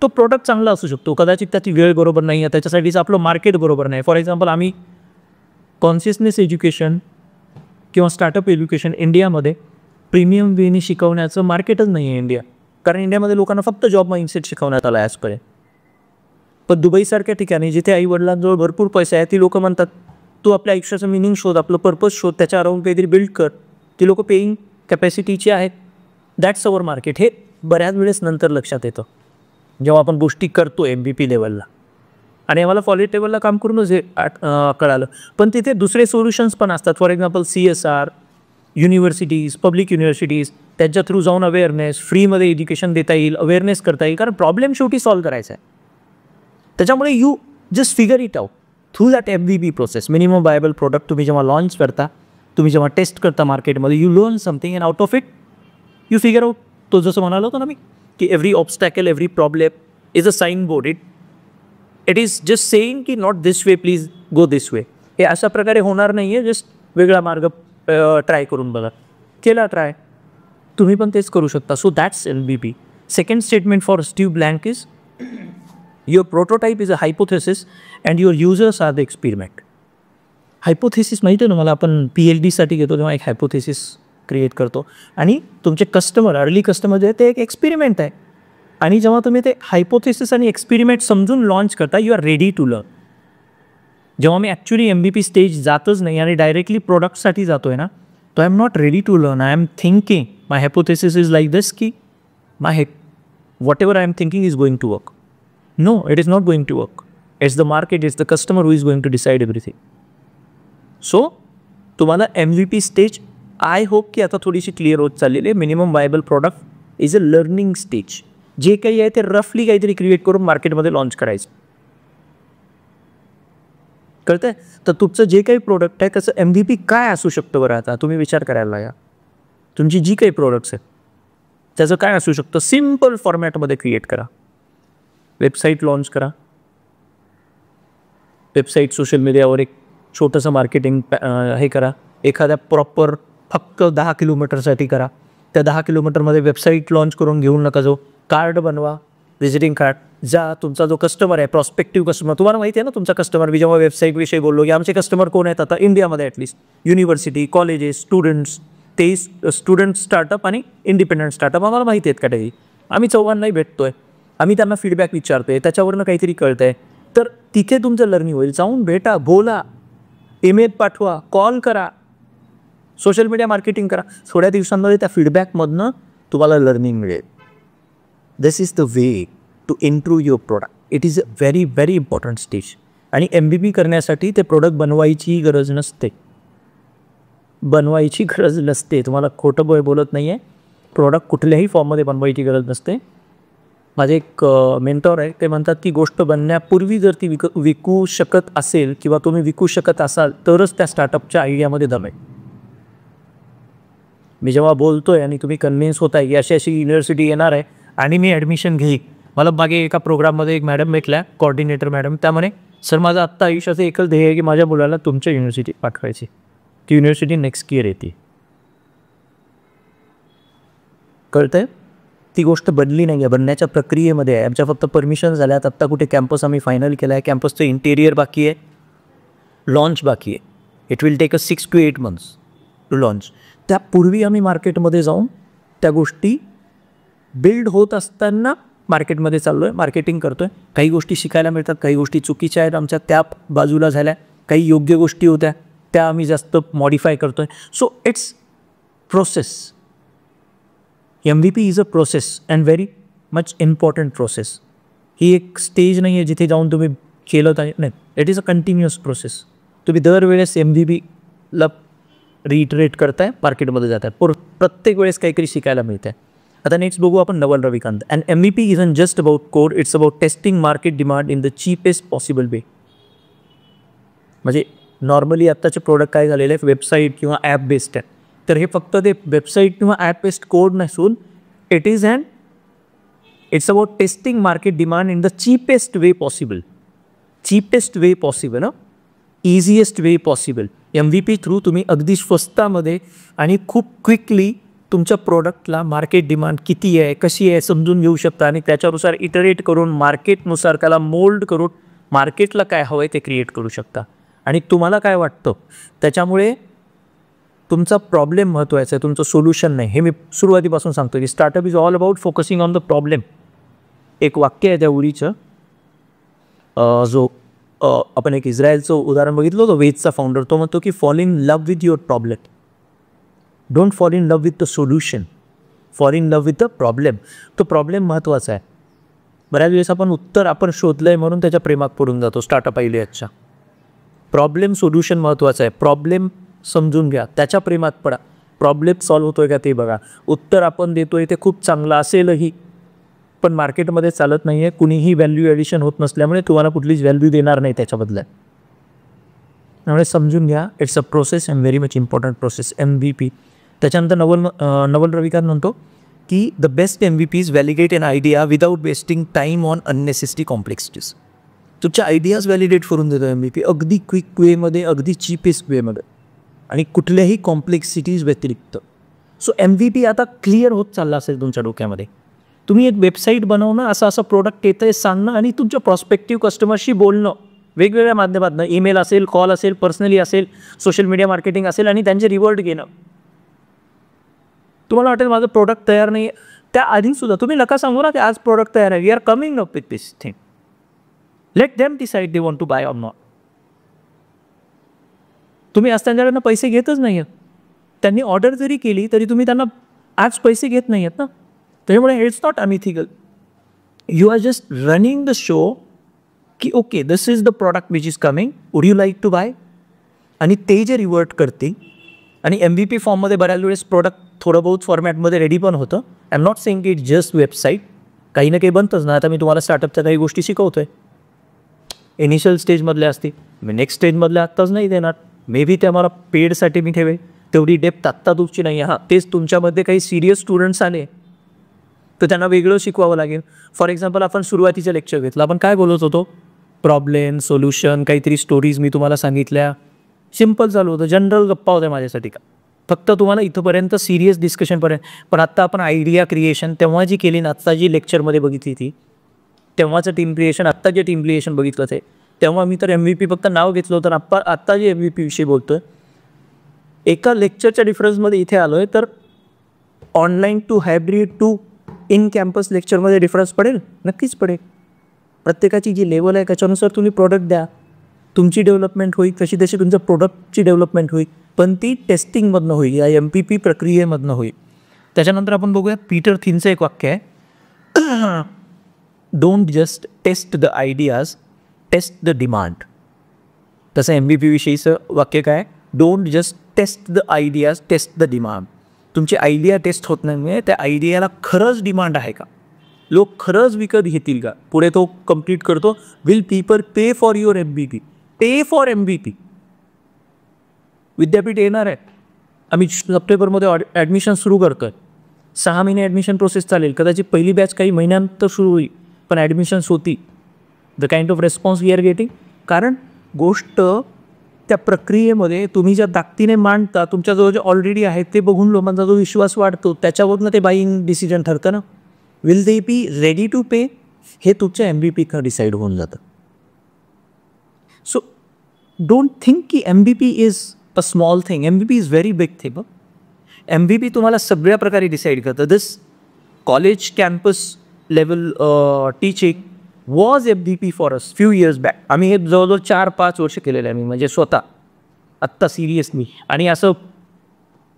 तो प्रोडक्ट चांगला असू शकतो, कदाचित त्याची वेळ बरोबर नाही आहे, त्याच्यासाठीच आपलं मार्केट बरोबर नाही. फॉर एक्झाम्पल आम्ही कॉन्शियसनेस एज्युकेशन किंवा स्टार्टअप एज्युकेशन इंडियामध्ये प्रीमियम वेनी शिकवण्याचं मार्केटच नाही आहे इंडिया. कारण इंडियामध्ये लोकांना फक्त जॉब माइंडसेट शिकवण्यात आला आहे आजपर्यंत. पण दुबईसारख्या ठिकाणी जिथे आईवडिलांजवळ भरपूर पैसा आहे, ती लोकं म्हणतात तू आपल्या आयुष्याचं मिनिंग शोध, आपलं पर्पज शोध, त्याच्या अराउंड काहीतरी बिल्ड कर. ती लोकं पेईंग कॅपॅसिटीची आहेत. That's our market. हे बऱ्याच वेळेस नंतर लक्षात येतं जेव्हा आपण गोष्टी करतो MVP लेवलला. आणि आम्हाला फॉलिट लेवलला काम करूनच हे कळालं. पण तिथे दुसरे सोल्युशन्स पण असतात. For example CSR, universities, public universities, त्यांच्या थ्रू जाऊन अवेअरनेस, फ्रीमध्ये एज्युकेशन देता येईल, अवेअरनेस करता येईल, कारण प्रॉब्लेम शेवटी सॉल्व्ह करायचा आहे. त्याच्यामुळे you just figure it out through that MVP process. Minimum viable product तुम्ही जेव्हा लॉन्च करता, तुम्ही जेव्हा टेस्ट करता मार्केटमध्ये, you learn something and out of it you figure out. तो जसं म्हणालो होतो ना मी की every obstacle, every problem is a sign board. It is just saying की not this way, please go this way. हे अशा प्रकारे होणार नाही आहे. जस्ट वेगळा मार्ग ट्राय करून बघा. केला ट्राय, तुम्ही पण तेच करू शकता. So that's MVP. Second statement for Steve Blank is your prototype is a hypothesis and your users are the experiment. Hypothesis माहिती आहे ना मला, आपण PhDसाठी घेतो तेव्हा एक हायपोथेसिस क्रिएट करतो आणि तुमचे कस्टमर, अर्ली कस्टमर जे आहे ते एक एक्सपेरिमेंट आहे. आणि जेव्हा तुम्ही ते हायपोथेसिस आणि एक्सपेरिमेंट समजून लॉन्च करता, you are ready to learn. जेव्हा मी ॲक्च्युली MVP स्टेज जातच नाही आणि डायरेक्टली प्रोडक्टसाठी जातो आहे ना, तो I am not ready to learn. I am thinking my hypothesis is like this की whatever I am thinking is going to work. No, it is not going to work. It's the market, it's the customer who is going to decide everything. So तुम्हाला MVP stage I hope की आता थोडीशी clear होत चाललेली आहे. Minimum viable product is a learning stage. जे काही आहे ते रफली काहीतरी क्रिएट करून मार्केटमध्ये लॉन्च करायचं. कळतंय? तर तुमचं जे काही प्रोडक्ट आहे त्याचं MVP काय असू शकतं बरं? आता तुम्ही विचार करायला या. तुमची जी काही प्रोडक्ट्स आहेत त्याचं काय असू शकतं? सिम्पल फॉर्मॅटमध्ये क्रिएट करा. वेबसाईट लॉन्च करा. वेबसाईट सोशल मीडियावर एक छोटंसं मार्केटिंग हे करा. एखाद्या प्रॉपर फक्त 10 किलोमीटरसाठी करा. त्या 10 किलोमीटरमध्ये वेबसाईट लॉन्च करून घेऊन नका जाऊ. कार्ड बनवा, व्हिजिटिंग कार्ड. जा तुमचा जो कस्टमर आहे, प्रॉस्पेक्टिव्ह कस्टमर, तुम्हाला माहिती आहे ना तुमचा कस्टमर. मी जेव्हा वेबसाईटविषयी बोललो की आमचे कस्टमर कोण आहेत आता इंडियामध्ये ॲटलिस्ट, युनिव्हर्सिटी, कॉलेजेस, स्टुडंट्स, ते स्टुडंट स्टार्टअप आणि इंडिपेंडंट स्टार्टअप आम्हाला माहिती आहेत कॅटेगरी. आम्ही चौघांनाही भेटतोय, आम्ही त्यांना फीडबॅक विचारतोय, त्याच्यावरनं काहीतरी कळतंय. तर तिथे तुमचं लर्निंग होईल. जाऊन भेटा, बोला, ईमेल पाठवा, कॉल करा, सोशल मीडिया मार्केटिंग करा. थोड्या दिवसांमध्ये त्या फीडबॅकमधनं तुम्हाला लर्निंग मिळेल. This is the way to improve your product. It is a very very important stage. आणि MVP करण्यासाठी ते प्रोडक्ट बनवायची गरज नसते. बनवायची गरज नसते. तुम्हाला खोटं बोलत नाही आहे. प्रोडक्ट कुठल्याही फॉर्ममध्ये बनवायची गरज नसते. माझे एक मेंटॉर आहे, ते म्हणतात की गोष्ट बनण्यापूर्वी जर ती विकू शकत असेल किंवा तुम्ही विकू शकत असाल तरच त्या स्टार्टअपच्या आयडियामध्ये दम आहे. मी जेव्हा बोलतोय आणि तुम्ही कन्व्हिन्स होताय की अशी अशी युनिव्हर्सिटी येणार आहे आणि मी ॲडमिशन घेईन. मला मागे एका प्रोग्राममध्ये एक मॅडम भेटल्या, कोऑर्डिनेटर मॅडम. त्या म्हणे, सर माझं आत्ता आयुष्याचं एकच ध्येय आहे की माझ्या मुलाला तुमच्या युनिव्हर्सिटी पाठवायची. ती युनिव्हर्सिटी नेक्स्ट इयर येते. कळतंय? ती गोष्ट बनली नाही आहे, बनण्याच्या प्रक्रियेमध्ये आहे. आमच्या फक्त परमिशन झाल्यात. आत्ता कुठे कॅम्पस आम्ही फायनल केला आहे. कॅम्पसचं इंटेरियर बाकी आहे, लॉन्च बाकी आहे. It will take 6 to 8 months to launch. त्यापूर्वी आम्ही मार्केटमध्ये जाऊन त्या गोष्टी बिल्ड होत असताना मार्केटमध्ये चाललो आहे, मार्केटिंग करतो आहे. काही गोष्टी शिकायला मिळतात, काही गोष्टी चुकीच्या आहेत आमच्या, त्या बाजूला झाल्या. काही योग्य गोष्टी होत्या, त्या आम्ही जास्त मॉडिफाय करतो आहे. So it's process. MVP is a process and very much important process. ही एक स्टेज नाही आहे जिथे जाऊन तुम्ही केलं तर नाही. It is a continuous process. तुम्ही दरवेळेस MVPला रिइटरेट करताय, मार्केटमध्ये जात आहे, प्रत्येक वेळेस काहीतरी शिकायला मिळतं आहे. आता नेक्स्ट बघू आपण Naval Ravikant. And MVP isn't just about code, it's about testing market demand in the cheapest possible way. म्हणजे नॉर्मली आत्ताचे प्रोडक्ट काय झालेले आहे, वेबसाईट किंवा ॲप बेस्ड आहे. तर हे फक्त ते वेबसाईट किंवा ॲप बेस्ड कोड नसून it's about testing market demand in the cheapest way possible. Cheapest way possible, easiest way possible. MVP through तुम्ही अगदी स्वस्तामध्ये आणि खूप क्विकली तुमच्या प्रोडक्टला मार्केट डिमांड किती आहे, कशी आहे समजून घेऊ शकता आणि त्याच्यानुसार इटरेट करून मार्केटनुसार त्याला मोल्ड करून मार्केटला काय हवं आहे ते क्रिएट करू शकता. आणि तुम्हाला काय वाटतं त्याच्यामुळे तुमचा प्रॉब्लेम महत्त्वाचा आहे, तुमचं सोल्युशन नाही. हे मी सुरुवातीपासून सांगतो की startup is all about focusing on the problem. एक वाक्य आहे त्या उडीचं, जो आपण एक इस्रायलचं उदाहरण बघितलं होतं, वेजचा फाउंडर. तो म्हणतो की fall in love with your problem. Don't fall in love with the solution, fall in love with the problem. तो प्रॉब्लेम महत्त्वाचा आहे. बऱ्याच वेळेस आपण उत्तर शोधलं आहे म्हणून त्याच्या प्रेमात पडून जातो स्टार्टअप आयडियाच्या. प्रॉब्लेम सोल्युशन महत्त्वाचं आहे. प्रॉब्लेम समजून घ्या, त्याच्या प्रेमात पडा. प्रॉब्लेम सॉल्व्ह होतोय का ते बघा. उत्तर आपण देतोय ते खूप चांगलं असेलही पण मार्केटमध्ये चालत नाही आहे, कुणीही व्हॅल्यू ॲडिशन होत नसल्यामुळे तुम्हाला कुठलीच व्हॅल्यू देणार नाही त्याच्याबद्दल. त्यामुळे समजून घ्या, it's a process and very much important process. MVP. त्याच्यानंतर नवल रविकांत म्हणतो की the best MVP is validate N idea without wasting time on unnecessary complexities. तुमच्या आयडियाज व्हॅलिडेट करून देतो MVP अगदी क्विक वेमध्ये, अगदी चीपेस्ट वेमध्ये आणि कुठल्याही कॉम्प्लेक्सिटीज व्यतिरिक्त. सो MVP आता क्लिअर होत चालला असेल तुमच्या डोक्यामध्ये. तुम्ही एक वेबसाईट बनवणं, असं प्रोडक्ट येतं आहे सांगणं आणि तुमच्या प्रॉस्पेक्टिव्ह कस्टमरशी बोलणं वेगवेगळ्या माध्यमातून, ईमेल असेल, कॉल असेल, पर्सनली असेल, सोशल मीडिया मार्केटिंग असेल आणि त्यांचे रिवॉर्ड घेणं. तुम्हाला वाटेल माझं प्रोडक्ट तयार नाही आहे, त्या आधीसुद्धा तुम्ही नका सांगू ना की आज प्रोडक्ट तयार आहे, we are coming up with this thing. Let them decide they want to buy or not. तुम्ही आज त्यांच्याकडनं पैसे घेतच नाही आहेत. त्यांनी ऑर्डर जरी केली तरी तुम्ही त्यांना आज पैसे घेत नाही आहेत ना. त्यामुळे it's not unethical. You are just running the show की okay this is the product which is coming, would you like to buy. आणि ते जे रिवर्ट करते आणि MVP फॉर्ममध्ये बऱ्याच वेळेस प्रोडक्ट थोडं बहुत फॉर्मॅटमध्ये रेडी पण होतं. I am not saying it just website, काही ना काही बनतंच ना. आता मी तुम्हाला स्टार्टअपच्या काही गोष्टी शिकवतो आहे. इनिशियल स्टेजमधले असतील, मी नेक्स्ट स्टेजमधले आत्ताच नाही देणार. मे बी ते मला पेडसाठी मी ठेवेल, तेवढी डेप्थ आत्ता तुमची नाही आहे. हां, तेच तुमच्यामध्ये काही सिरियस स्टुडंट्स आले तर त्यांना वेगळं शिकवावं लागेल. फॉर एक्झाम्पल, आपण सुरुवातीचं लेक्चर घेतलं, आपण काय बोलत होतो, प्रॉब्लेम सोल्युशन, काहीतरी स्टोरीज मी तुम्हाला सांगितल्या, सिम्पल चालू होतं, जनरल गप्पा होत्या माझ्यासाठी का, फक्त तुम्हाला इथंपर्यंत सिरियस डिस्कशनपर्यंत. पण आत्ता आपण आयडिया क्रिएशन तेव्हा जी केली ना, आत्ता जी लेक्चरमध्ये बघितली ती, तेव्हाचं टीम क्रिएशन, आत्ता जे टीम क्रिएशन बघितलं ते, तेव्हा मी तर MVP फक्त नाव घेतलं होतं. आत्ता जे MVP विषयी बोलतो आहे, एका लेक्चरच्या डिफरन्समध्ये इथे आलो आहे, तर online to hybrid to in campus लेक्चरमध्ये डिफरन्स पडेल, नक्कीच पडेल. प्रत्येकाची जी लेवल आहे त्याच्यानुसार तुम्ही प्रोडक्ट द्या, तुमची डेव्हलपमेंट होईल, तशी तशी तुमच्या प्रोडक्टची डेव्हलपमेंट होईल, पण ती टेस्टिंगमधनं होईल, या MPP प्रक्रियेमधनं होईल. त्याच्यानंतर आपण बघूया पीटर थिनचं एक वाक्य आहे, don't just test the ideas, test the demand. तसं MVP विषयीचं वाक्य काय, don't just test the ideas, test the demand. तुमची आयडिया टेस्ट होत नाही, त्या आयडियाला खरंच डिमांड आहे का, लोक खरंच विकत घेतील का. पुढे तो कंप्लीट करतो, will people pay for your MVP, pay for MVP. विद्यापीठ येणार आहे, आम्ही सप्टेंबरमध्ये ॲडमिशन सुरू करतो आहे, 6 महिने ॲडमिशन प्रोसेस चालेल, कदाचित पहिली बॅच काही महिन्यानंतर सुरू होईल, पण ॲडमिशन्स होती. The kind of response we are getting, कारण गोष्ट त्या प्रक्रियेमध्ये तुम्ही ज्या ताकदीने मांडता, तुमच्याजवळ जे ऑलरेडी आहे ते बघून लोकांचा जो विश्वास वाढतो, त्याच्यावरनं ते बाईंग डिसिजन ठरतं ना. Will they be ready to pay, हे तुमच्या MVP का डिसाईड होऊन जातं. सो डोंट थिंक की MVP is a small thing, MVP is very big thing. MVP तुम्हाला सगळ्या प्रकारे डिसाईड करतं. This college campus level teaching was MVP for us few years back. आम्ही हे जवळजवळ 4-5 वर्ष केलेलं आहे, मी म्हणजे स्वतः आत्ता सिरियसली, आणि असं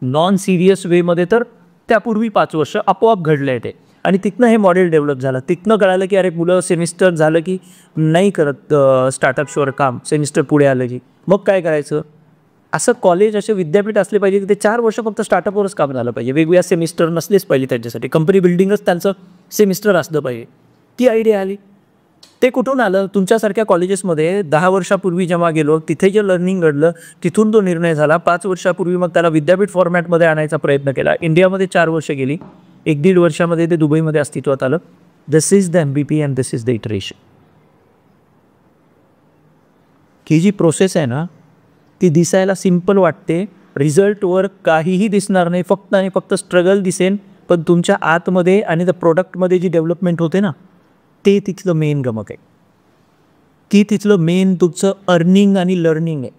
नॉन सिरियस वेमध्ये तर त्यापूर्वी 5 वर्ष आपोआप घडलं आहे ते. आणि तिथनं हे मॉडेल डेव्हलप झालं. तिथनं कळालं की अरे मुलं सेमिस्टर झालं की नाही करत स्टार्टअप्सवर काम, सेमिस्टर पुढे आलं की मग काय करायचं. असं कॉलेज, असे विद्यापीठ असले पाहिजे की ते 4 वर्ष फक्त स्टार्टअपवरच काम झालं पाहिजे, वेगवेगळ्या सेमिस्टर नसलेच पाहिजे त्यांच्यासाठी, कंपनी बिल्डिंगच त्यांचं सेमिस्टर असलं पाहिजे. ती आयडिया आली. ते कुठून आलं, तुमच्यासारख्या कॉलेजेसमध्ये 10 वर्षापूर्वी जेव्हा गेलो, तिथे जे लर्निंग घडलं, तिथून तो निर्णय झाला. 5 वर्षापूर्वी मग त्याला विद्यापीठ फॉर्मॅटमध्ये आणायचा प्रयत्न केला. इंडियामध्ये 4 वर्ष गेली, 1-1.5 वर्षामध्ये ते दुबईमध्ये अस्तित्वात आलं. This is the MVP and this is the iteration. ही जी प्रोसेस आहे ना, ती दिसायला सिम्पल वाटते, रिझल्टवर काहीही दिसणार नाही, फक्त आणि फक्त स्ट्रगल दिसेन, पण तुमच्या आतमध्ये आणि त्या प्रोडक्टमध्ये जी डेव्हलपमेंट होते ना, ते तिथलं मेन गमक आहे, ती तिथलं मेन तुमचं अर्निंग आणि लर्निंग आहे.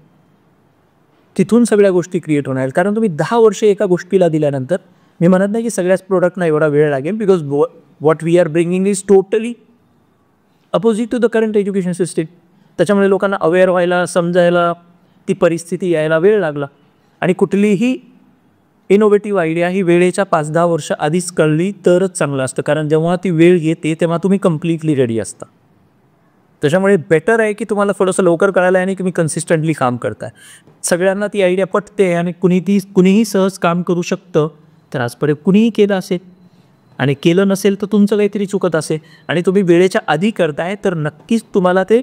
तिथून सगळ्या गोष्टी क्रिएट होणार. कारण तुम्ही 10 वर्ष एका गोष्टीला दिल्यानंतर, मी म्हणत नाही की सगळ्याच प्रोडक्टना एवढा वेळ लागेल, because what we are bringing is totally opposite to the current education system. त्याच्यामुळे लोकांना अवेअर व्हायला, समजायला, ती परिस्थिती यायला वेळ लागला. आणि कुठलीही इनोव्हेटिव्ह आयडिया ही वेळेच्या 5-10 वर्ष आधीच कळली तरच चांगलं असतं, कारण जेव्हा ती वेळ येते तेव्हा तुम्ही कम्प्लिटली रेडी असता. त्याच्यामुळे बेटर आहे की तुम्हाला थोडंसं लवकर कळायला आणि तुम्ही कन्सिस्टंटली काम करताय. सगळ्यांना ती आयडिया पटते आणि कुणीही सहज काम करू शकतं, तर आजपर्यंत कुणीही केलं असेल, आणि केलं नसेल तर तुमचं काहीतरी चुकत असेल, आणि तुम्ही वेळेच्या आधी करताय तर नक्कीच तुम्हाला ते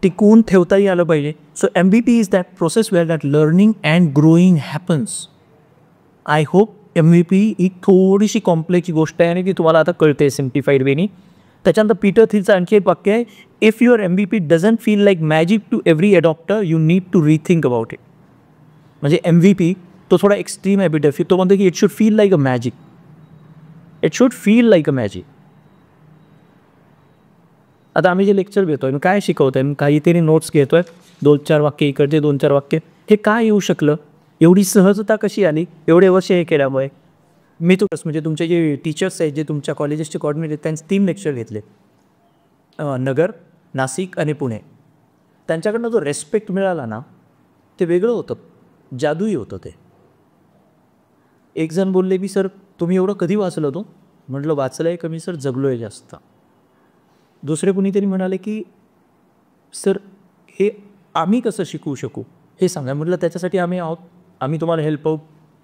टिकवून ठेवताही आलं पाहिजे. So MVP is that process where that learning and growing happens. I hope MVP ही थोडीशी कॉम्प्लेक्स गोष्ट आहे आणि ती तुम्हाला आता कळते सिम्प्लिफाईड वेनी. त्याच्यानंतर पीटर थिलचं आणखी एक वाक्य आहे, if your MVP doesn't feel like magic to every adopter, you need to rethink about it. म्हणजे MVP तो थोडा एक्स्ट्रीम हॅबिट आहे, तो म्हणतो की it should feel like a magic, it should feel like a magic. आता आम्ही जे लेक्चर घेतो आहे, काय शिकवतो आहे, काहीतरी नोट्स घेतो आहे, 2-4 वाक्य इकडचे, 2-4 वाक्य, हे काय येऊ शकलं, एवढी सहजता कशी आली, एवढे वर्ष हे केल्यामुळे. मी म्हणजे तुमचे जे टीचर्स आहेत, जे तुमच्या कॉलेजेसचे कॉर्डिनेटर, त्यांचे 3 लेक्चर घेतले, नगर, नाशिक आणि पुणे. त्यांच्याकडनं जो रेस्पेक्ट मिळाला ना, ते वेगळं होतं, जादूई होतं ते. एक जण बोलले की सर तुम्ही एवढं कधी वाचलं तो, म्हटलं वाचलं आहे कमी सर, जगलो आहे जास्त. दुसरे कुणीतरी म्हणाले की सर हे आम्ही कसं शिकवू शकू हे सांगा. म्हटलं त्याच्यासाठी आम्ही आहोत, आम्ही तुम्हाला हेल्प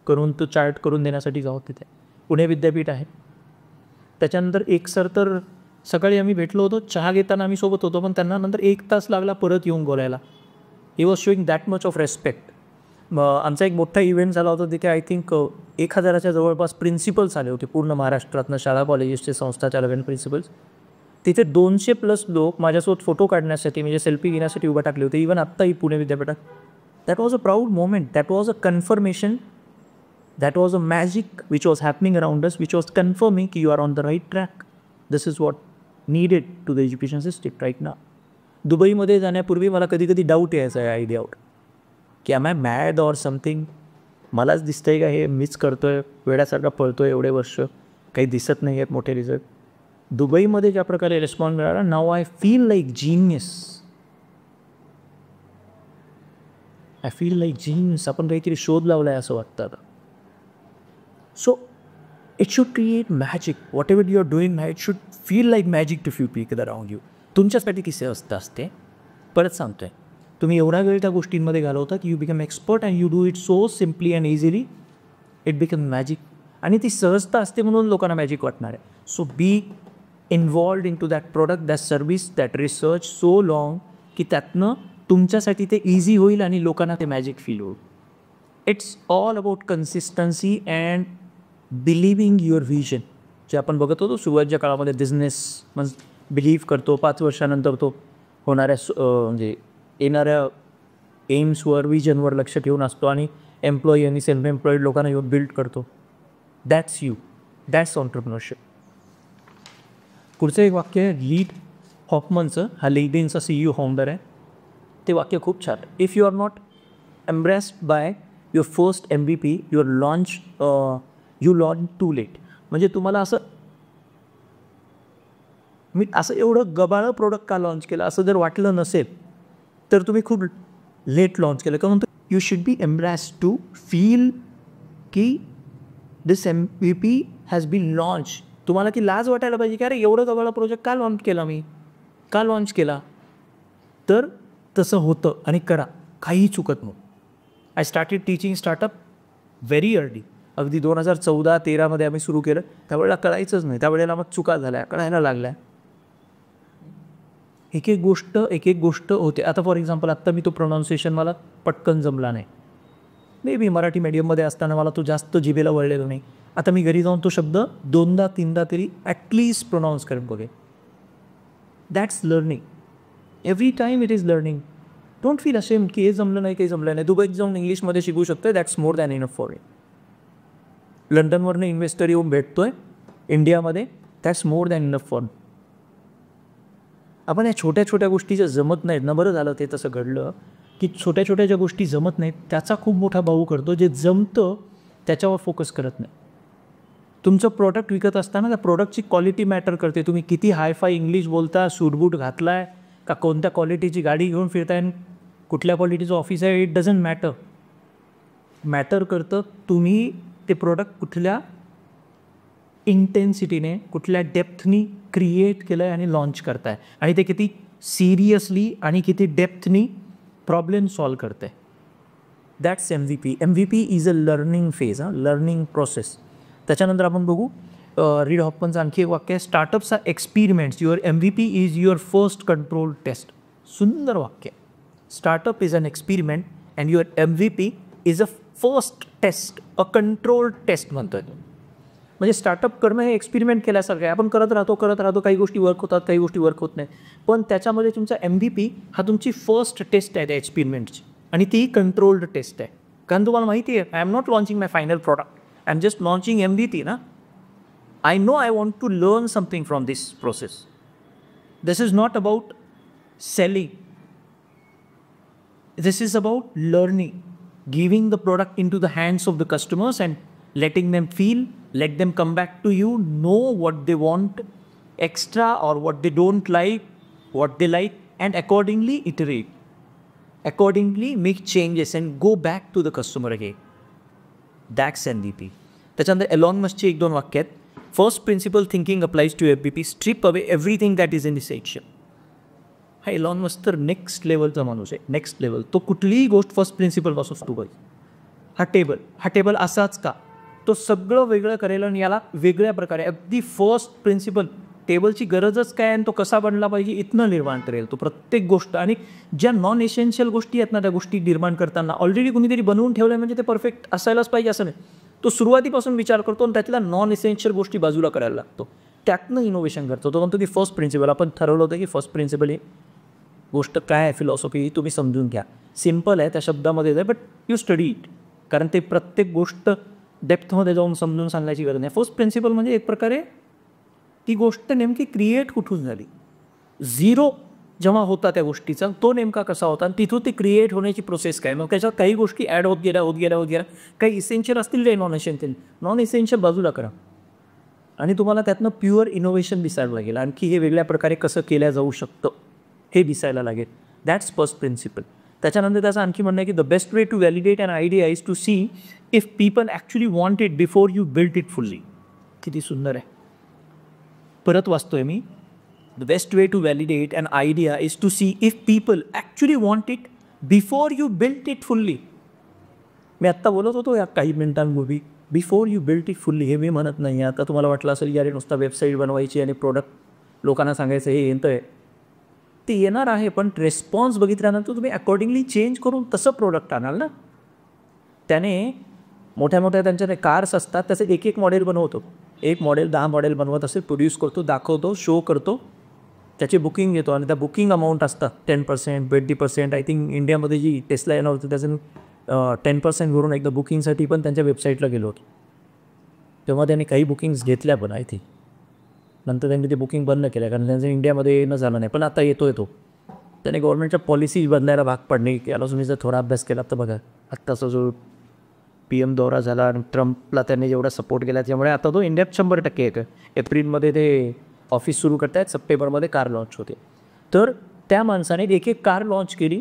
करून तो चार्ट करून देण्यासाठी आहोत. तिथे पुणे विद्यापीठ आहे. त्याच्यानंतर एक सर तर सकाळी आम्ही भेटलो होतो, चहा घेताना आम्ही सोबत होतो, पण त्यांना नंतर 1 तास लागला परत येऊन बोलायला. He was showing that much of respect. आमचा एक मोठा इव्हेंट झाला होता, तिथे आय थिंक 1000च्या जवळपास प्रिन्सिपल्स आले होते पूर्ण महाराष्ट्रातनं, शाळा कॉलेजेसचे संस्थाचालक आणि प्रिन्सिपल्स. तिथे 200+ लोक माझ्यासोबत फोटो काढण्यासाठी, म्हणजे सेल्फी घेण्यासाठी उभं टाकले होते. इवन आत्ताही पुणे विद्यापीठात. That was a proud moment. That was a confirmation. That was a magic which was happening around us, which was confirming की you are on the right track. This is what needed to the education system right now. दुबईमध्ये जाण्यापूर्वी मला कधी कधी doubt यायचा या आयडियावर की am I mad or something. मलाच दिसतंय का हे मीच करतोय, वेड्यासारखा पळतोय एवढे वर्ष, काही दिसत नाही आहेत मोठे रिझल्ट. दुबईमध्ये ज्या प्रकारे रिस्पॉन्स मिळाला, now I feel like genius. I feel like genius. आपण काहीतरी शोध लावला आहे असं वाटतं आता. So it should create magic. Whatever you are doing ना, it should feel like magic to few people around you. तुमच्यासाठी किती अवस्था असते, परत सांगतोय, तुम्ही एवढा वेळ त्या गोष्टींमध्ये घालवता की you become expert and you do it so simply and easily, it become magic. आणि ती सहजता असते म्हणून लोकांना मॅजिक वाटणार आहे. So be involved into that product, that service, that research so long की त्यातनं तुमच्यासाठी ते इझी होईल आणि लोकांना ते मॅजिक फील होईल. It's all about consistency and believing your vision. जे आपण बघत होतो सुरुवातीच्या काळामध्ये, बिझनेस म्हणजे बिलीव्ह करतो, 5 वर्षानंतर तो होणाऱ्या म्हणजे येणाऱ्या एम्सवर, विजनवर लक्ष ठेवून असतो आणि एम्प्लॉई आणि सेल्फ एम्प्लॉईड लोकांना येऊन बिल्ड करतो. That's you, that's entrepreneurship. पुढचं एक वाक्य आहे लीड हॉफमनचं. हा लिंक्डइनचा CEO फाउंडर आहे. ते वाक्य खूप छान. If you are not embarrassed by your first MVP, you launch too late. म्हणजे तुम्हाला असं, मी असं एवढं गबाळं प्रोडक्ट का लॉन्च केलं असं जर वाटलं नसेल तर तुम्ही खूप लेट लॉन्च केलं. कारण you should be embarrassed to feel की this MVP has been launch. तुम्हाला ती लाज वाटायला पाहिजे की अरे एवढं गबाळा प्रोजेक्ट का लॉन्च केला, मी का लॉन्च केला. तर तसं होतं आणि करा, काहीही चुकत नाही. I started teaching startup very early. अगदी 2014-13 आम्ही सुरू केलं. त्यावेळेला कळायचंच नाही, त्यावेळेला मग चुका झाल्या, कळायला लागल्या. एक एक गोष्ट होते. आता फॉर एक्झाम्पल आत्ता मी तो प्रोनाऊन्सिएशन मला पटकन जमला नाही. मे बी मराठी मीडियममध्ये असताना मला तो जास्त जिभेला वळलेला नाही. आता मी घरी जाऊन तो शब्द 2दा-3दा तरी ॲटलिस्ट प्रोनाऊन्स करून बघेन. That's learning. Every time it is learning. Don't feel असेम की हे जमलं नाही, काही जमलं नाही. दुबईत जाऊन इंग्लिशमध्ये शिकू शकतोय, that's more than enough for it. लंडनवरनं इन्व्हेस्टर येऊन भेटतोय इंडियामध्ये, that's more than enough for. आपण या छोट्या छोट्या गोष्टी ज्या जमत नाहीत ना, बरं झालं ते तसं घडलं की छोट्या छोट्या ज्या गोष्टी जमत नाहीत त्याचा खूप मोठा भाऊ करतो. जे जमतं त्याच्यावर फोकस करत नाही. तुमचं प्रोडक्ट विकत असताना त्या प्रोडक्टची क्वालिटी मॅटर करते. तुम्ही किती हायफाय इंग्लिश बोलता, सूटबूट घातला आहे का, कोणत्या क्वालिटीची गाडी घेऊन फिरताय, कुठल्या क्वालिटीचं ऑफिस आहे, इट डझंट मॅटर. मॅटर करतं तुम्ही ते प्रोडक्ट कुठल्या इंटेन्सिटीने, कुठल्या डेप्थनी क्रिएट केलं आहे आणि लॉन्च करताय, आणि ते किती सिरियसली आणि किती डेप्थनी प्रॉब्लेम सॉल्व करतं आहे. That's MVP. MVP is a learning phase, learning process. त्याच्यानंतर आपण बघू रीड हॉफमनचं आणखी एक वाक्य आहे, startups are experiments, your MVP is your first control test. सुंदर वाक्य. Startup is an experiment and your MVP is a first test, a control test म्हणतोय. म्हणजे स्टार्टअप करणं हे एक्सपेरिमेंट केल्यासारखं आहे. आपण करत राहतो, काही गोष्टी वर्क होतात, काही गोष्टी वर्क होत नाही, पण त्याच्यामध्ये तुमचा MVP हा तुमची फर्स्ट टेस्ट आहे त्या एक्सपेरिमेंटची, आणि ती कंट्रोल्ड टेस्ट आहे. कारण तुम्हाला माहिती आहे, I am not launching my final product, I am just launching MVP ना. I know I want to learn something from this process. This is not about selling, this is about learning, giving the product into the hands of the customers and letting them feel, let them come back to you, know what they want extra or what they don't like, what they like, and accordingly iterate, accordingly make changes and go back to the customer again. That's MVP. त्याच्यानंतर Elon मस्कची 1-2 वाक्य आहेत. First principle thinking applies to MVP, strip away everything that is in this section. हा Elon मस्क तर next लेवलचा माणूस आहे, नेक्स्ट लेवल. तो कुठलीही गोष्ट फर्स्ट प्रिन्सिपलपासून सुरू करेल. हा टेबल असाच का, तो सगळं वेगळं करेल आणि याला वेगळ्या प्रकारे, अगदी फर्स्ट प्रिन्सिपल टेबलची गरजच काय आणि तो कसा बनला पाहिजे इथनं निर्माण करेल तो प्रत्येक गोष्ट. आणि ज्या नॉन एसेन्शियल गोष्टी आहेत ना त्या गोष्टी निर्माण करताना ऑलरेडी कुणीतरी बनवून ठेवलं म्हणजे ते परफेक्ट असायलाच पाहिजे असं नाही. तो सुरुवातीपासून विचार करतो आणि त्यातल्या नॉन एसेन्शियल गोष्टी बाजूला करायला लागतो. त्यातनं इनोव्हेशन करतो. तो म्हणतो की फर्स्ट प्रिन्सिपल आपण ठरवलं होतं की फर्स्ट प्रिन्सिपल ही गोष्ट काय आहे फिलॉसॉफी तुम्ही समजून घ्या. सिम्पल आहे त्या शब्दामध्ये आहे बट यू स्टडी इट. कारण ते प्रत्येक गोष्ट डेप्थमध्ये जाऊन समजून सांगायची गरज नाही. फर्स्ट प्रिन्सिपल म्हणजे एक प्रकारे ती गोष्ट नेमकी क्रिएट कुठून झाली. झिरो जेव्हा होता त्या गोष्टीचा तो नेमका कसा होता आणि तिथून ती क्रिएट होण्याची प्रोसेस काय. मग त्याच्यात काही गोष्टी ॲड होत गेल्या काही इसेन्शियल असतील काही नॉन इसेन्शियल बाजूला करा आणि तुम्हाला त्यातनं प्युअर इनोव्हेशन दिसायला लागेल. आणखी हे वेगळ्या प्रकारे कसं केलं जाऊ शकतं हे दिसायला लागेल. That's first principle. त्याच्यानंतर त्याचं आणखी म्हणणं आहे की the best way to validate an idea is to see if people actually want it before you built it fully. किती सुंदर आहे. परत वाचतोय मी. The best way to validate an idea is to see if people actually want it before you built it fully. मी आत्ता बोलत होतो या काही मिनिटांपूर्वी before you built it fully हे मी म्हणत नाही. आता तुम्हाला वाटलं असेल यारे नुसता वेबसाईट बनवायची आणि प्रोडक्ट लोकांना सांगायचं हे येतं आहे ते येणार आहे पण रिस्पॉन्स बघितल्यानंतर तुम्ही अकॉर्डिंगली चेंज करून तसं प्रोडक्ट आणाल ना. त्याने मोठ्या त्यांच्या कार्स असतात त्याचे एक मॉडेल बनवतो. एक मॉडेल 10 मॉडेल बनवत असेल प्रोड्यूस करतो दाखवतो शो करतो त्याची बुकिंग घेतो आणि त्या बुकिंग अमाऊंट असतात 10% 20%. आय थिंक इंडियामध्ये जी टेस्ला येणार होतं त्याचं 10% भरून एकदा बुकिंगसाठी पण त्यांच्या वेबसाईटला गेलो होतो. तेव्हा त्यांनी काही बुकिंग्स घेतल्या पण आय थिंक नंतर त्यांनी ते बुकिंग बंद केलं कारण त्यांचं इंडियामध्ये येणं झालं नाही. पण आता येतो त्याने गव्हर्नमेंटच्या पॉलिसी बदलायला भाग पडणे की याला तुम्ही जर थोडा अभ्यास केला तर बघा आत्ताचा जो PM दौरा झाला आणि ट्रम्पला त्यांनी जेवढा सपोर्ट केला त्यामुळे आता तो इंडियात 100% येतो. एप्रिलमध्ये ते ऑफिस सुरू करत आहेत. सप्टेंबरमध्ये कार लॉन्च होते. तर त्या माणसाने एक कार लॉन्च केली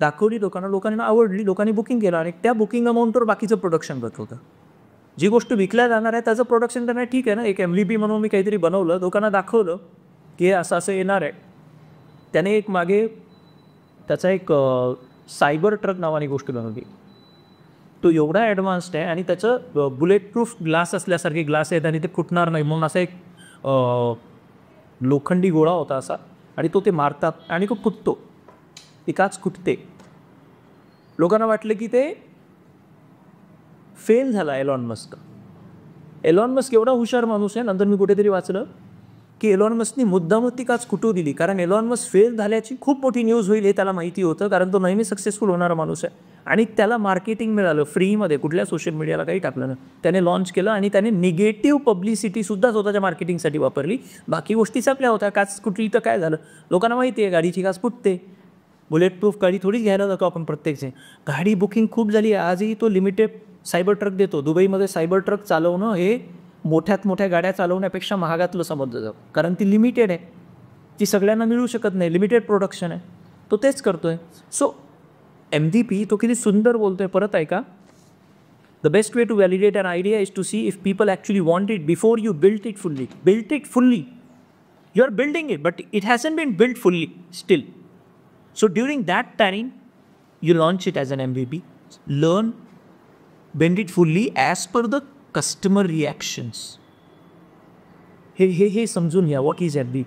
दाखवली लोकांना आवडली लोकांनी बुकिंग केलं आणि त्या बुकिंग अमाऊंटवर बाकीचं प्रोडक्शन करत होतं. जी गोष्ट विकल्या जाणार आहे त्याचं प्रोडक्शन त्यांना ठीक आहे ना. एक MVP म्हणून मी काहीतरी बनवलं लोकांना दाखवलं की हे असं येणार आहे. त्याने एक मागे त्याचा एक सायबर ट्रक नावाने गोष्ट बनवली. तो एवढा ॲडव्हान्स्ड आहे आणि त्याचं बुलेट प्रूफ ग्लास असल्यासारखे ग्लास आहेत आणि ते फुटणार नाही म्हणून असा एक लोखंडी गोळा होता असा आणि तो ते मारतात आणि तो फुटतो. ती काच फुटते. लोकांना वाटलं की ते फेल झाला एलॉन मस्क. एलॉन मस्क एवढा हुशार माणूस आहे. नंतर मी कुठेतरी वाचलं की एलॉन मस्कनी मुद्दामच ती काच फुटू दिली कारण एलॉन मस्क फेल झाल्याची खूप मोठी न्यूज होईल हे त्याला माहिती होतं कारण तो नेहमी सक्सेसफुल होणारा माणूस आहे आणि त्याला मार्केटिंग मिळालं फ्रीमध्ये कुठल्या सोशल मीडियाला काही टाकलं ना. त्याने लॉन्च केलं आणि त्याने निगेटिव्ह पब्लिसिटीसुद्धा स्वतःच्या मार्केटिंगसाठी वापरली. बाकी गोष्टी चांगल्या होत्या. काच कुठली तर काय झालं लोकांना माहिती आहे गाडीची काच फुटते. बुलेट प्रूफ गाडी थोडीच घ्यायला जातो आपण प्रत्येकचे. गाडी बुकिंग खूप झाली आहे. आजही तो लिमिटेड सायबर ट्रक देतो. दुबईमध्ये सायबर ट्रक चालवणं हे मोठ्या गाड्या चालवण्यापेक्षा महागातलं समजलं जातं कारण ती लिमिटेड आहे. ती सगळ्यांना मिळू शकत नाही. लिमिटेड प्रोडक्शन आहे. तो तेच करतो आहे. सो MVP तो किती सुंदर बोलतो आहे. परत ऐका. The best way to validate an idea is to see if people actually want it before you built it fully. Built it fully. You are building it but it hasn't been built fully still. So during that time, you launch it as an MVP, learn, bend it fully as per the customer reactions. हे समजून घ्या what is MVP.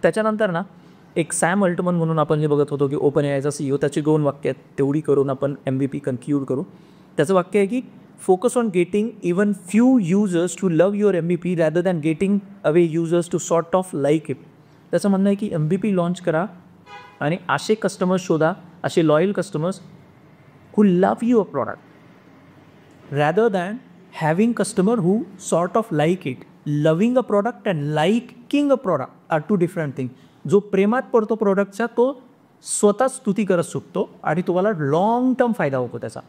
त्याच्यानंतर ना एक Sam Altmann म्हणून आपण जे बघत होतो की OpenAIचा CEO त्याची 2 वाक्य आहेत तेवढी करून आपण MVP कन्क्लूड करू. त्याचं वाक्य आहे की focus on getting even few users to love your MVP rather than getting away users to sort of like it. त्याचं म्हणणं आहे की MVP लॉन्च करा आणि असे कस्टमर्स शोधा असे loyal customers who love your product rather than having customer who sort of like it. Loving a product and liking a product are 2 different thing. जो प्रेमात पडतो प्रॉडक्टचा तो स्वतः स्तुती करत सुटतो आणि तुम्हाला लाँग टर्म फायदा होतो त्याचा.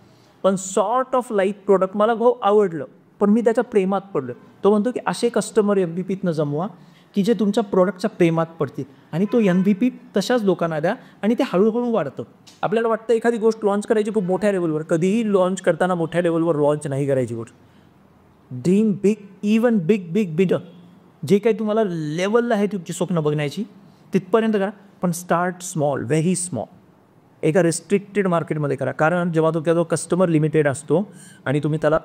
पण सॉर्ट ऑफ लाईक प्रोडक्ट मला आवडलं पण मी त्याच्या प्रेमात पडलो. तो म्हणतो की असे कस्टमर MVPतनं जमवा की जे तुमच्या प्रोडक्टच्या प्रेमात पडतील आणि तो MVP तशाच लोकांना द्या आणि ते हळूहळू वाढतं. आपल्याला वाटतं एखादी गोष्ट लॉन्च करायची खूप मोठ्या लेवलवर. कधीही लॉन्च करताना मोठ्या लेवलवर लॉन्च नाही करायची गोष्ट. Dream big, even bigger. जे काही तुम्हाला लेवलला आहे तुमची स्वप्न बघण्याची तिथपर्यंत करा पण स्टार्ट स्मॉल, व्हेरी स्मॉल. एका रिस्ट्रिक्टेड मार्केटमध्ये करा कारण जेव्हा तो कस्टमर लिमिटेड असतो आणि तुम्ही त्याला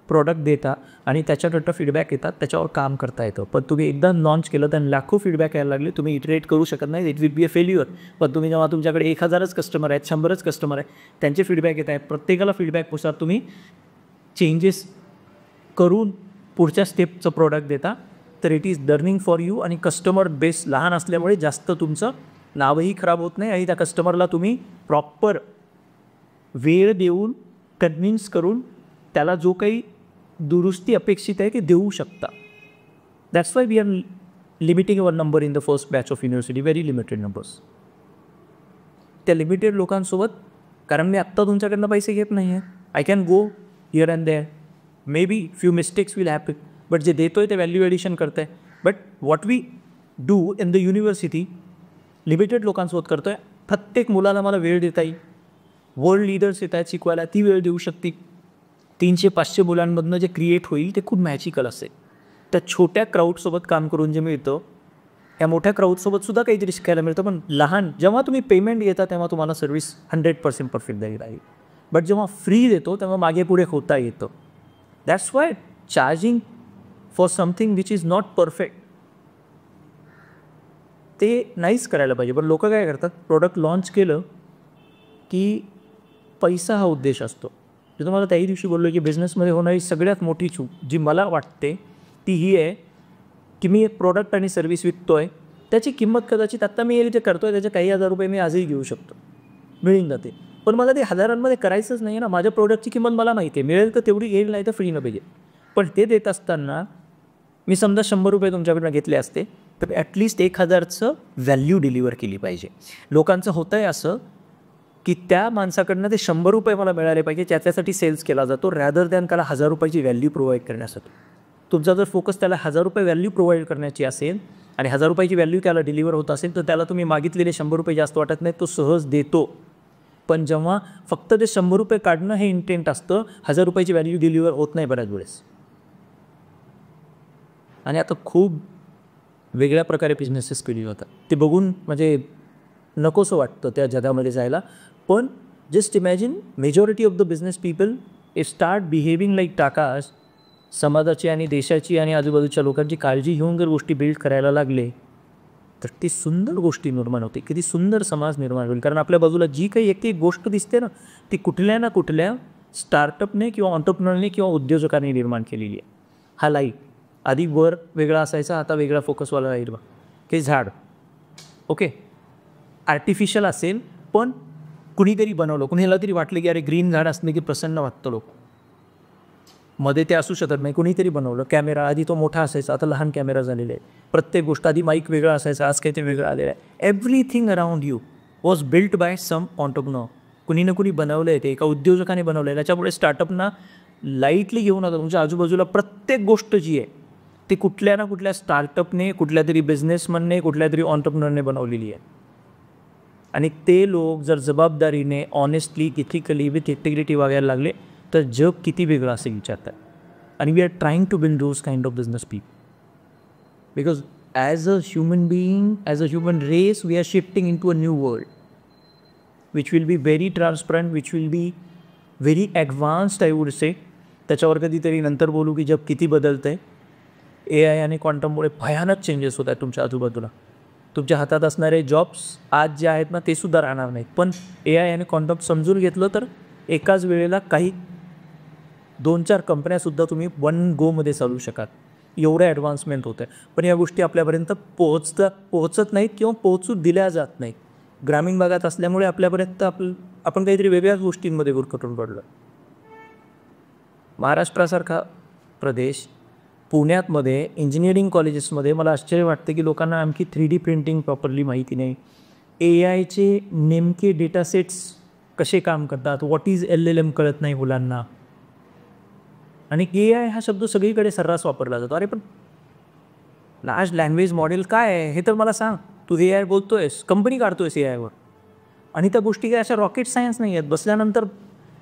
प्रॉडक्ट देता आणि त्याच्यानंतर फीडबॅक येतात, त्याच्यावर काम करता येतं. पण तुम्ही एकदा लॉन्च केलं तर लाखो फीडबॅक यायला लागले, तुम्ही इटरेट करू शकत नाही, it will be a failure. पण तुम्ही जेव्हा तुमच्याकडे 1000च कस्टमर आहेत, 100च कस्टमर आहे, त्यांचे फीडबॅक येत आहेत, प्रत्येकाला फीडबॅकनुसार तुम्ही चेंजेस करून पुढच्या स्टेपचं प्रॉडक्ट देता, तर it is learning for you. आणि कस्टमर बेस लहान असल्यामुळे जास्त तुमचं नावही खराब होत नाही आणि त्या कस्टमरला तुम्ही प्रॉपर वेळ देऊन कन्व्हिन्स करून त्याला जो काही दुरुस्ती अपेक्षित आहे ते देऊ शकता. That's why we are limiting our number in the first batch of university, very limited numbers. त्या लिमिटेड लोकांसोबत, कारण मी आत्ता तुमच्याकडनं पैसे घेत नाही आहे, I can go here and there, maybe few mistakes will happen, but जे देतो आहे ते व्हॅल्यू ॲडिशन करतं आहे. But what we do in the university limited लोकांसोबत करतो आहे. प्रत्येक मुलाला मला वेळ देता येईल, वर्ल्ड लीडर्स येत आहेत शिकवायला, ती वेळ देऊ शकते. 300-500 मुलांमधनं जे क्रिएट होईल ते खूप मॅजिकल असेल. त्या छोट्या क्राऊडसोबत काम करून जे मिळतं, या मोठ्या क्राऊडसोबतसुद्धा काहीतरी शिकायला मिळतं. पण लहान, जेव्हा तुम्ही पेमेंट घेता तेव्हा तुम्हाला सर्व्हिस 100% परफेक्ट द्यावी लागेल. बट जेव्हा फ्री देतो तेव्हा मागे पुढे होता येतं. That's why charging for something which is not perfect ते नाहीच करायला पाहिजे. पण लोक काय करतात, प्रोडक्ट लॉन्च केलं की पैसा हा उद्देश असतो. जे तुम्हाला त्याही दिवशी बोललो की बिझनेसमध्ये होणारी सगळ्यात मोठी चूक जी मला वाटते ती ही आहे की मी एक प्रोडक्ट आणि सर्व्हिस विकतो आहे, त्याची किंमत कदाचित आत्ता मी जे करतो आहे त्याचे काही हजार रुपये मी आजही घेऊ शकतो, मिळून जाते. पण मला ते हजारांमध्ये करायचंच नाही आहे ना. माझ्या प्रोडक्टची किंमत मला माहिती आहे, मिळेल तर तेवढी घेईल, नाही तर फ्री न पाहिजे. पण ते देत असताना मी समजा 100 रुपये तुमच्याकडनं घेतले असते तर ॲटलिस्ट 1000चं व्हॅल्यू डिलिव्हर केली पाहिजे. लोकांचं होतं आहे असं की त्या माणसाकडनं ते 100 रुपये मला मिळाले पाहिजे, त्याच्यासाठी सेल्स केला जातो रॅदर दॅन त्याला 1000 रुपयाची व्हॅल्यू प्रोव्हाइड करण्यासाठी. तुमचा जर फोकस त्याला 1000 रुपये व्हॅल्यू प्रोव्हाइड करण्याची असेल आणि 1000 रुपयाची व्हॅल्यू त्याला डिलिव्हर होत असेल तर त्याला तुम्ही मागितलेले 100 रुपये जास्त वाटत नाही, तो सहज देतो. पण जेव्हा फक्त ते 100 रुपये काढणं हे इंटेंट असतं, 1000 रुपयाची व्हॅल्यू डिलिव्हर होत नाही बऱ्याच वेळेस. आणि आता खूप वेगळ्या प्रकारे बिझनेसेस केली जातात, ते बघून म्हणजे नकोसं वाटतं त्या जगामध्ये जायला. पण just imagine majority of the business people if start behaving like टाकास, समाजाची आणि देशाची आणि आजूबाजूच्या लोकांची काळजी घेऊन जर गोष्टी बिल्ड करायला लागले तर ती सुंदर गोष्टी निर्माण होते, किती सुंदर समाज निर्माण होईल. कारण आपल्या बाजूला जी काही एक गोष्ट दिसते ना, ती कुठल्या ना कुठल्या स्टार्टअपने किंवा ऑन्टरप्रिनरने किंवा उद्योजकांनी निर्माण केलेली आहे. हा लाईट आधी वर वेगळा असायचा, आता वेगळा फोकसवाला राहील बा, की झाड ओके आर्टिफिशियल असेल पण कुणीतरी बनवलं, कुणाला तरी वाटलं की अरे ग्रीन झाड असलं की प्रसन्न वाटतं लोक, मध्ये ते असू शकत नाही, कुणीतरी बनवलं. कॅमेरा आधी तो मोठा असायचा, आता लहान कॅमेरा झालेले आहे. प्रत्येक गोष्ट आधी माईक वेगळा असायचा, आज काही ते वेगळं आलेलं आहे. Everything around you was built by some entrepreneur. कुणी ना कुणी बनवलं आहे, ते एका उद्योजकाने बनवलं आहे. त्याच्यामुळे स्टार्टअपना लाईटली घेऊन आता तुमच्या आजूबाजूला प्रत्येक गोष्ट जी आहे ती कुठल्या ना कुठल्या स्टार्टअपने, कुठल्या तरी बिझनेसमनने, कुठल्या तरी ऑन्टरप्रेन्योरने बनवलेली आहे. आणि ते लोक जर जबाबदारीने, ऑनेस्टली, इथिकली, विथ इंटिग्रिटी वागायला लागले तर जग किती वेगळं असे विचारतात. आणि we are trying to build those kind of business people because as a human being, as a human race we are shifting into a new world which will be very transparent, which will be very advanced I would say. त्याच्यावर कधीतरी नंतर बोलू की जग किती बदलतं आहे. AI आणि क्वांटममुळे भयानक चेंजेस होत आहेत तुमच्या आजूबाजूला. तुमच्या हातात असणारे जॉब्स आज जे आहेत ना ते सुद्धा राहणार नाहीत. पण AI आणि क्वांटम समजून घेतलं तर एकाच वेळेला काही 2-4 कंपन्यासुद्धा तुम्ही वन गोमध्ये चालू शकाल, एवढं ॲडव्हान्समेंट होतं आहे. पण या गोष्टी आपल्यापर्यंत पोहोचत नाहीत किंवा पोहोचू दिल्या जात नाहीत. ग्रामीण भागात असल्यामुळे आपल्यापर्यंत आपण काहीतरी वेगळ्याच गोष्टींमध्ये गुरफटून पडलो. महाराष्ट्रासारखा प्रदेश, पुण्यातमध्ये इंजिनिअरिंग कॉलेजेसमध्ये मला आश्चर्य वाटतं की लोकांना आणखी 3D प्रिंटिंग प्रॉपरली माहिती नाही. AIचे नेमके डेटासेट्स कसे काम करतात, व्हॉट इज LLM कळत नाही मुलांना. आणि AI हा शब्द सगळीकडे सर्रास वापरला जातो. अरे पण लार्ज लँग्वेज मॉडेल काय आहे हे तर मला सांग. तू AI बोलतोयस, कंपनी काढतोयस AIवर, आणि त्या गोष्टी काय अशा रॉकेट सायन्स नाही आहेत. बसल्यानंतर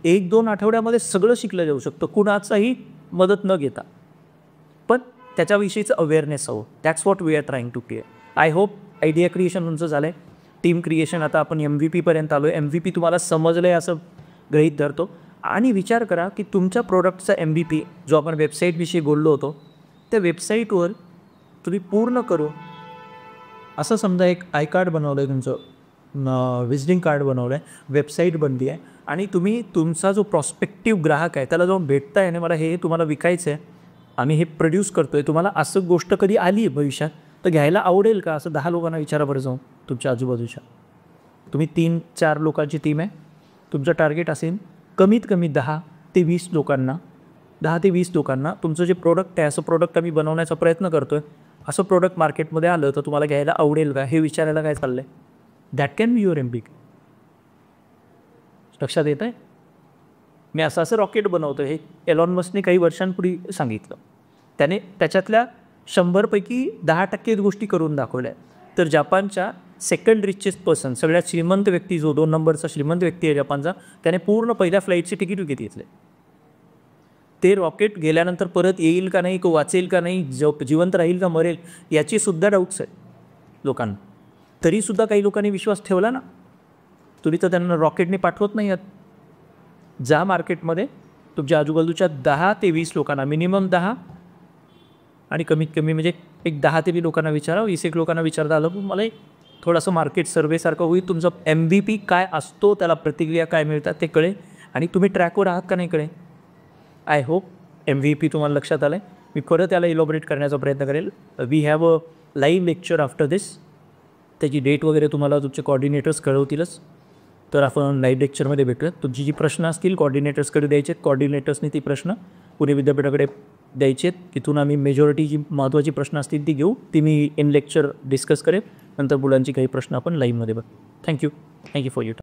1-2 आठवड्यामध्ये सगळं शिकलं जाऊ शकतं कुणाचाही मदत न घेता. पण त्याच्याविषयीचं अवेअरनेस हवं. That's what we are trying to create. I hope idea creation तुमचं झालं आहे, टीम क्रिएशन आता आपण MVP पर्यंत आलो आहे. MVP तुम्हाला समजलं आहे असं गृहीत धरतो. आणि विचार करा की तुमच्या प्रोडक्टचा MVP जो आपण वेबसाईटविषयी बोललो होतो, त्या वेबसाईटवर तुम्ही पूर्ण करून असं समजा एक आय कार्ड बनवलं आहे, तुमचं विजिटिंग कार्ड बनवलं आहे, वेबसाईट बनली आहे आणि तुम्ही तुमचा जो प्रॉस्पेक्टिव्ह ग्राहक आहे त्याला जाऊन भेटताय आणि मला हे तुम्हाला विकायचं आहे, आम्ही हे प्रोड्यूस करतो आहे, तुम्हाला असं गोष्ट कधी आली आहे भविष्यात तर घ्यायला आवडेल का, असं 10 लोकांना विचारा बरं जाऊन तुमच्या आजूबाजूच्या. तुम्ही 3-4 लोकांची टीम आहे, तुमचं टार्गेट असेल कमीत कमी 10 ते 20 लोकांना तुमचं जे प्रोडक्ट आहे, असं प्रोडक्ट आम्ही बनवण्याचा प्रयत्न करतो आहे, असं प्रोडक्ट मार्केटमध्ये आलं तर तुम्हाला घ्यायला आवडेल का, हे विचारायला काय चाललं आहे. That can be your MVP. लक्षात येत आहे. मी असं रॉकेट बनवतो, हे एलॉन मस्कने काही वर्षांपूर्वी सांगितलं. त्याने त्याच्यातल्या 100पैकी 10% गोष्टी करून दाखवल्या. तर जपानच्या सेकंड रिचेस्ट पर्सन, सगळ्यात श्रीमंत व्यक्ती, जो 2 नंबरचा श्रीमंत व्यक्ती आहे जपानचा, त्याने पूर्ण पहिल्या फ्लाईटचे तिकीट विकत घेतले. ते रॉकेट गेल्यानंतर परत येईल का नाही, वाचेल का नाही, जिवंत राहील का मरेल, याचीसुद्धा डाऊट्स आहेत लोकांना. तरीसुद्धा काही लोकांनी विश्वास ठेवला ना. तुम्ही तर त्यांना रॉकेटने पाठवत नाही आहात. जा मार्केटमध्ये तुमच्या आजूबाजूच्या 10 ते 20 लोकांना, मिनिमम 10 आणि कमीत कमी म्हणजे एक 10 ते 20 लोकांना विचारा. 20 लोकांना विचारता आलं पण मला थोडंसं मार्केट सर्वेसारखं होईल. तुमचं MVP काय असतो, त्याला प्रतिक्रिया काय मिळतात ते कळेल आणि तुम्ही ट्रॅकवर आहात का नाही कळेल. आय होप MVP तुम्हाला लक्षात आलं आहे. मी परत त्याला इलॉबरेट करण्याचा प्रयत्न करेल. We have a live lecture after this. त्याची डेट वगैरे तुम्हाला तुमचे कॉर्डिनेटर्स कळवतीलच. तर आपण लाईव्ह लेक्चरमध्ये भेटूयात. तुमची जी प्रश्न असतील कॉर्डिनेटर्सकडे द्यायचे आहेत, कॉर्डिनेटर्सनी ती प्रश्न पुणे विद्यापीठाकडे द्यायचे आहेत. तिथून आम्ही मेजॉरिटी जी महत्त्वाची प्रश्न असतील ती घेऊ. ती मी इन लेक्चर डिस्कस करेन. नंतर मुलांची काही प्रश्न आपण लाईव्हमध्ये बघू. Thank you for your time.